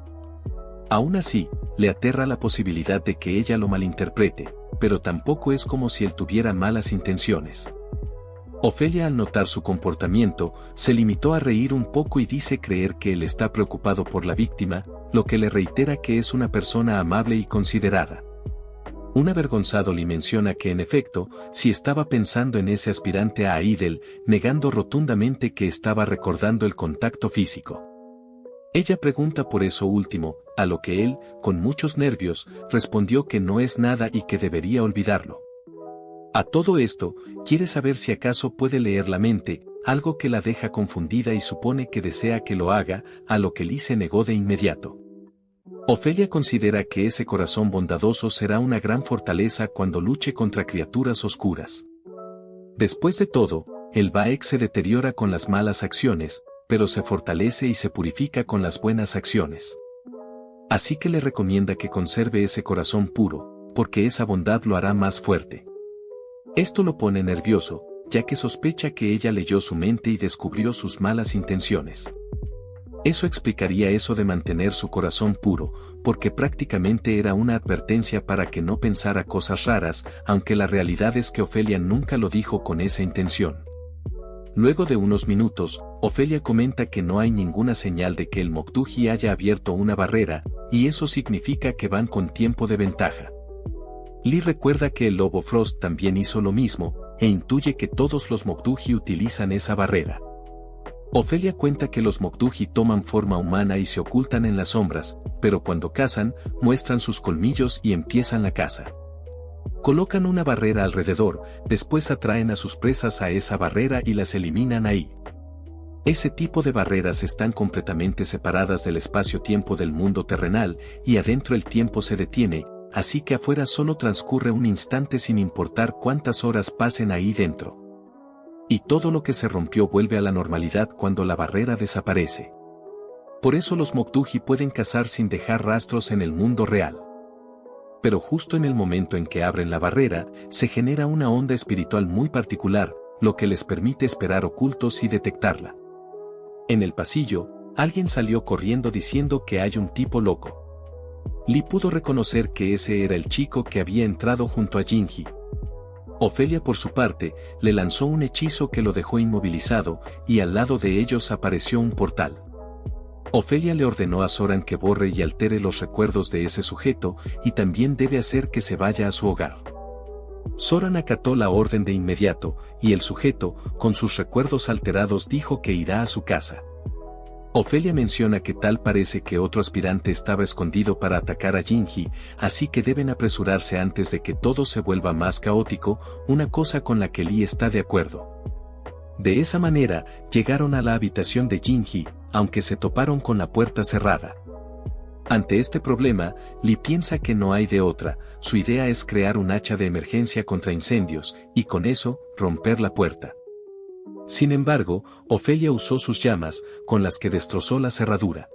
Aún así, le aterra la posibilidad de que ella lo malinterprete, pero tampoco es como si él tuviera malas intenciones. Ofelia al notar su comportamiento, se limitó a reír un poco y dice creer que él está preocupado por la víctima, lo que le reitera que es una persona amable y considerada. Un avergonzado le menciona que en efecto, si estaba pensando en ese aspirante a Idol, negando rotundamente que estaba recordando el contacto físico. Ella pregunta por eso último, a lo que él, con muchos nervios, respondió que no es nada y que debería olvidarlo. A todo esto, quiere saber si acaso puede leer la mente, algo que la deja confundida y supone que desea que lo haga, a lo que Lee se negó de inmediato. Ofelia considera que ese corazón bondadoso será una gran fortaleza cuando luche contra criaturas oscuras. Después de todo, el Baek se deteriora con las malas acciones, pero se fortalece y se purifica con las buenas acciones. Así que le recomienda que conserve ese corazón puro, porque esa bondad lo hará más fuerte. Esto lo pone nervioso, ya que sospecha que ella leyó su mente y descubrió sus malas intenciones. Eso explicaría eso de mantener su corazón puro, porque prácticamente era una advertencia para que no pensara cosas raras, aunque la realidad es que Ofelia nunca lo dijo con esa intención. Luego de unos minutos, Ofelia comenta que no hay ninguna señal de que el Moktuji haya abierto una barrera, y eso significa que van con tiempo de ventaja. Lee recuerda que el lobo Frost también hizo lo mismo, e intuye que todos los Moktuji utilizan esa barrera. Ofelia cuenta que los Moktuji toman forma humana y se ocultan en las sombras, pero cuando cazan, muestran sus colmillos y empiezan la caza. Colocan una barrera alrededor, después atraen a sus presas a esa barrera y las eliminan ahí. Ese tipo de barreras están completamente separadas del espacio-tiempo del mundo terrenal, y adentro el tiempo se detiene, así que afuera solo transcurre un instante sin importar cuántas horas pasen ahí dentro. Y todo lo que se rompió vuelve a la normalidad cuando la barrera desaparece. Por eso los Moktuji pueden cazar sin dejar rastros en el mundo real. Pero justo en el momento en que abren la barrera, se genera una onda espiritual muy particular, lo que les permite esperar ocultos y detectarla. En el pasillo, alguien salió corriendo diciendo que hay un tipo loco. Lee pudo reconocer que ese era el chico que había entrado junto a Jinji. Ofelia por su parte, le lanzó un hechizo que lo dejó inmovilizado, y al lado de ellos apareció un portal. Ofelia le ordenó a Zoran que borre y altere los recuerdos de ese sujeto, y también debe hacer que se vaya a su hogar. Zoran acató la orden de inmediato, y el sujeto, con sus recuerdos alterados, dijo que irá a su casa. Ofelia menciona que tal parece que otro aspirante estaba escondido para atacar a Jinji, así que deben apresurarse antes de que todo se vuelva más caótico, una cosa con la que Lee está de acuerdo. De esa manera, llegaron a la habitación de Jinji, aunque se toparon con la puerta cerrada. Ante este problema, Lee piensa que no hay de otra, su idea es crear un hacha de emergencia contra incendios, y con eso, romper la puerta. Sin embargo, Ofelia usó sus llamas, con las que destrozó la cerradura.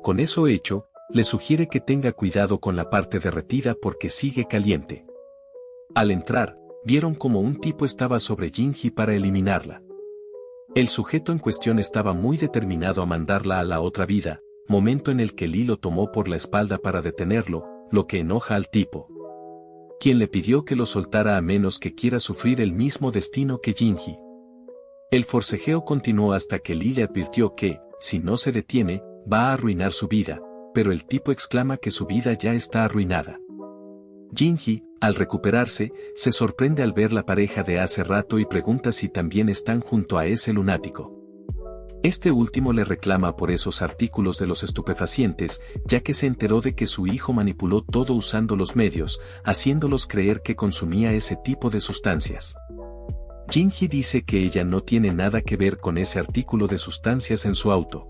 Con eso hecho, le sugiere que tenga cuidado con la parte derretida porque sigue caliente. Al entrar, vieron como un tipo estaba sobre Jinji para eliminarla. El sujeto en cuestión estaba muy determinado a mandarla a la otra vida, momento en el que Lee lo tomó por la espalda para detenerlo, lo que enoja al tipo, quien le pidió que lo soltara a menos que quiera sufrir el mismo destino que Jinji. El forcejeo continuó hasta que Lee le advirtió que, si no se detiene, va a arruinar su vida, pero el tipo exclama que su vida ya está arruinada. Jinji, al recuperarse, se sorprende al ver la pareja de hace rato y pregunta si también están junto a ese lunático. Este último le reclama por esos artículos de los estupefacientes, ya que se enteró de que su hijo manipuló todo usando los medios, haciéndolos creer que consumía ese tipo de sustancias. Jinji dice que ella no tiene nada que ver con ese artículo de sustancias en su auto.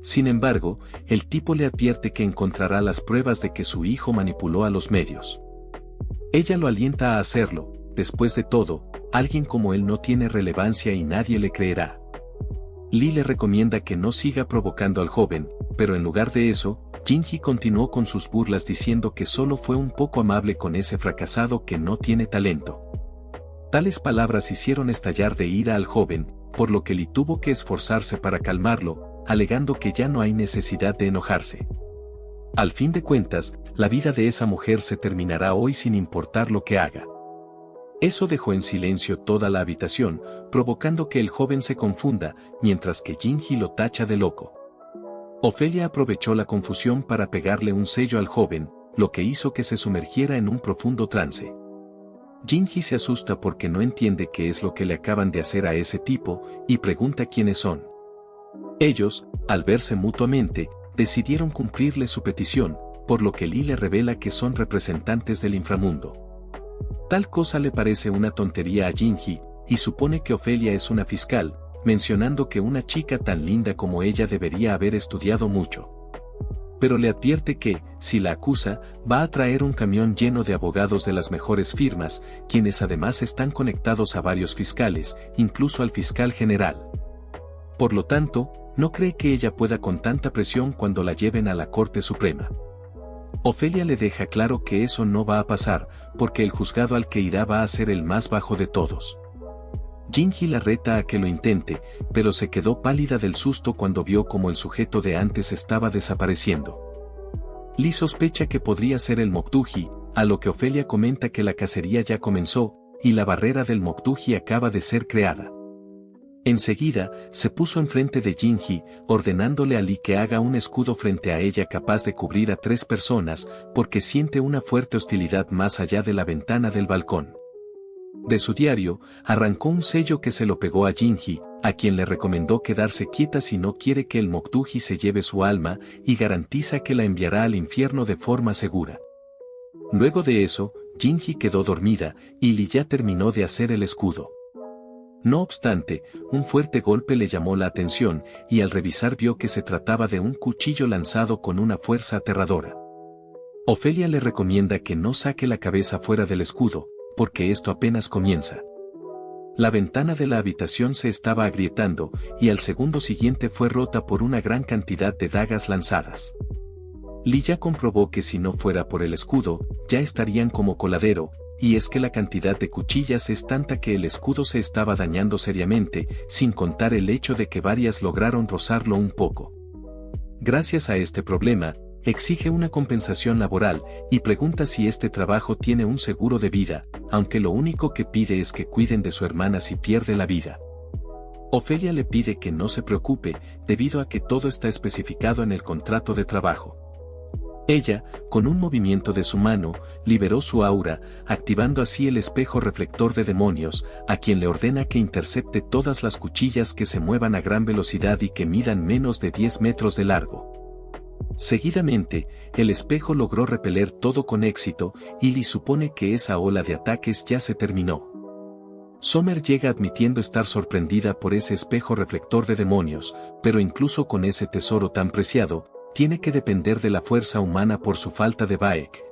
Sin embargo, el tipo le advierte que encontrará las pruebas de que su hijo manipuló a los medios. Ella lo alienta a hacerlo, después de todo, alguien como él no tiene relevancia y nadie le creerá. Lee le recomienda que no siga provocando al joven, pero en lugar de eso, Jinji continuó con sus burlas diciendo que solo fue un poco amable con ese fracasado que no tiene talento. Tales palabras hicieron estallar de ira al joven, por lo que Lee tuvo que esforzarse para calmarlo, alegando que ya no hay necesidad de enojarse. Al fin de cuentas, la vida de esa mujer se terminará hoy sin importar lo que haga. Eso dejó en silencio toda la habitación, provocando que el joven se confunda, mientras que Jinji lo tacha de loco. Ofelia aprovechó la confusión para pegarle un sello al joven, lo que hizo que se sumergiera en un profundo trance. Jinji se asusta porque no entiende qué es lo que le acaban de hacer a ese tipo, y pregunta quiénes son. Ellos, al verse mutuamente, decidieron cumplirle su petición, por lo que Lee le revela que son representantes del inframundo. Tal cosa le parece una tontería a Jinji, y supone que Ofelia es una fiscal, mencionando que una chica tan linda como ella debería haber estudiado mucho. Pero le advierte que, si la acusa, va a traer un camión lleno de abogados de las mejores firmas, quienes además están conectados a varios fiscales, incluso al fiscal general. Por lo tanto, no cree que ella pueda con tanta presión cuando la lleven a la Corte Suprema. Ofelia le deja claro que eso no va a pasar, porque el juzgado al que irá va a ser el más bajo de todos. Jinji la reta a que lo intente, pero se quedó pálida del susto cuando vio cómo el sujeto de antes estaba desapareciendo. Lee sospecha que podría ser el Moktuji, a lo que Ofelia comenta que la cacería ya comenzó, y la barrera del Moktuji acaba de ser creada. Enseguida, se puso enfrente de Jinhee, ordenándole a Lee que haga un escudo frente a ella capaz de cubrir a 3 personas, porque siente una fuerte hostilidad más allá de la ventana del balcón. De su diario, arrancó un sello que se lo pegó a Jinhee, a quien le recomendó quedarse quieta si no quiere que el Mokduji se lleve su alma, y garantiza que la enviará al infierno de forma segura. Luego de eso, Jinhee quedó dormida, y Lee ya terminó de hacer el escudo. No obstante, un fuerte golpe le llamó la atención, y al revisar vio que se trataba de un cuchillo lanzado con una fuerza aterradora. Ofelia le recomienda que no saque la cabeza fuera del escudo, porque esto apenas comienza. La ventana de la habitación se estaba agrietando, y al segundo siguiente fue rota por una gran cantidad de dagas lanzadas. Lee ya comprobó que si no fuera por el escudo, ya estarían como coladero, y es que la cantidad de cuchillas es tanta que el escudo se estaba dañando seriamente, sin contar el hecho de que varias lograron rozarlo un poco. Gracias a este problema, exige una compensación laboral, y pregunta si este trabajo tiene un seguro de vida, aunque lo único que pide es que cuiden de su hermana si pierde la vida. Ofelia le pide que no se preocupe, debido a que todo está especificado en el contrato de trabajo. Ella, con un movimiento de su mano, liberó su aura, activando así el espejo reflector de demonios, a quien le ordena que intercepte todas las cuchillas que se muevan a gran velocidad y que midan menos de 10 metros de largo. Seguidamente, el espejo logró repeler todo con éxito, y Lee supone que esa ola de ataques ya se terminó. Summer llega admitiendo estar sorprendida por ese espejo reflector de demonios, pero incluso con ese tesoro tan preciado, tiene que depender de la fuerza humana por su falta de Baek.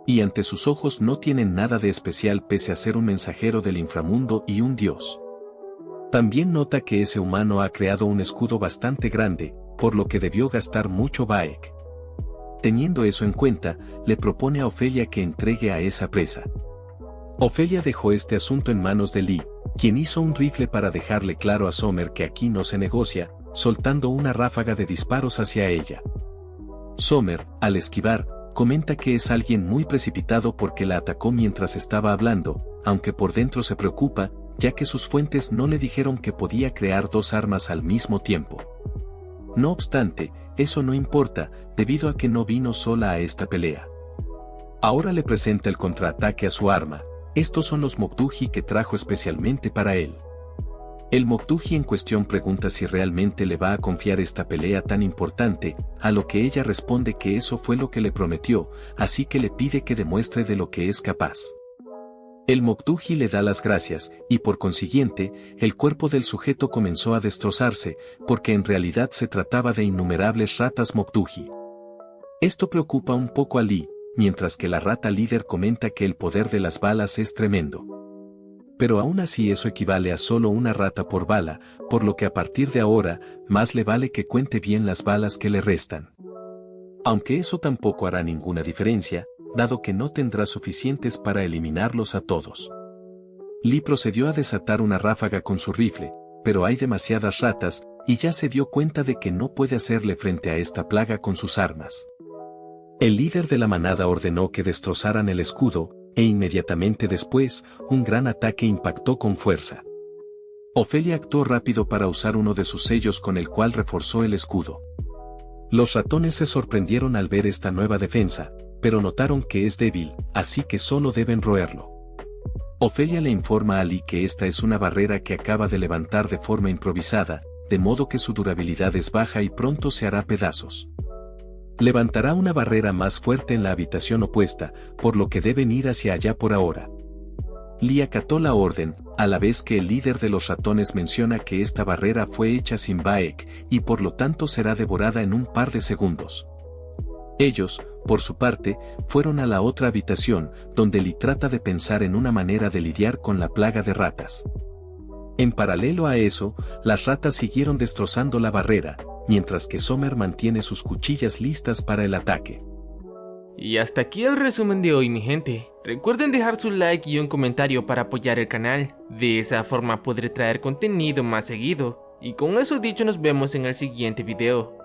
Y ante sus ojos no tienen nada de especial pese a ser un mensajero del inframundo y un dios. También nota que ese humano ha creado un escudo bastante grande, por lo que debió gastar mucho Baek. Teniendo eso en cuenta, le propone a Ofelia que entregue a esa presa. Ofelia dejó este asunto en manos de Lee, quien hizo un rifle para dejarle claro a Summer que aquí no se negocia, soltando una ráfaga de disparos hacia ella. Summer, al esquivar, comenta que es alguien muy precipitado porque la atacó mientras estaba hablando, aunque por dentro se preocupa, ya que sus fuentes no le dijeron que podía crear 2 armas al mismo tiempo. No obstante, eso no importa, debido a que no vino sola a esta pelea. Ahora le presenta el contraataque a su arma. Estos son los Mokduji que trajo especialmente para él. El Mokduji en cuestión pregunta si realmente le va a confiar esta pelea tan importante, a lo que ella responde que eso fue lo que le prometió, así que le pide que demuestre de lo que es capaz. El Mokduji le da las gracias, y por consiguiente, el cuerpo del sujeto comenzó a destrozarse, porque en realidad se trataba de innumerables ratas Mokduji. Esto preocupa un poco a Lee, mientras que la rata líder comenta que el poder de las balas es tremendo. Pero aún así eso equivale a solo una rata por bala, por lo que a partir de ahora, más le vale que cuente bien las balas que le restan. Aunque eso tampoco hará ninguna diferencia, dado que no tendrá suficientes para eliminarlos a todos. Lee procedió a desatar una ráfaga con su rifle, pero hay demasiadas ratas, y ya se dio cuenta de que no puede hacerle frente a esta plaga con sus armas. El líder de la manada ordenó que destrozaran el escudo, e inmediatamente después, un gran ataque impactó con fuerza. Ofelia actuó rápido para usar uno de sus sellos con el cual reforzó el escudo. Los ratones se sorprendieron al ver esta nueva defensa, pero notaron que es débil, así que solo deben roerlo. Ofelia le informa a Lee que esta es una barrera que acaba de levantar de forma improvisada, de modo que su durabilidad es baja y pronto se hará pedazos. Levantará una barrera más fuerte en la habitación opuesta, por lo que deben ir hacia allá por ahora. Lee acató la orden, a la vez que el líder de los ratones menciona que esta barrera fue hecha sin Baek, y por lo tanto será devorada en un par de segundos. Ellos, por su parte, fueron a la otra habitación, donde Lee trata de pensar en una manera de lidiar con la plaga de ratas. En paralelo a eso, las ratas siguieron destrozando la barrera, mientras que Summer mantiene sus cuchillas listas para el ataque. Y hasta aquí el resumen de hoy, mi gente. Recuerden dejar su like y un comentario para apoyar el canal. De esa forma podré traer contenido más seguido. Y con eso dicho, nos vemos en el siguiente video.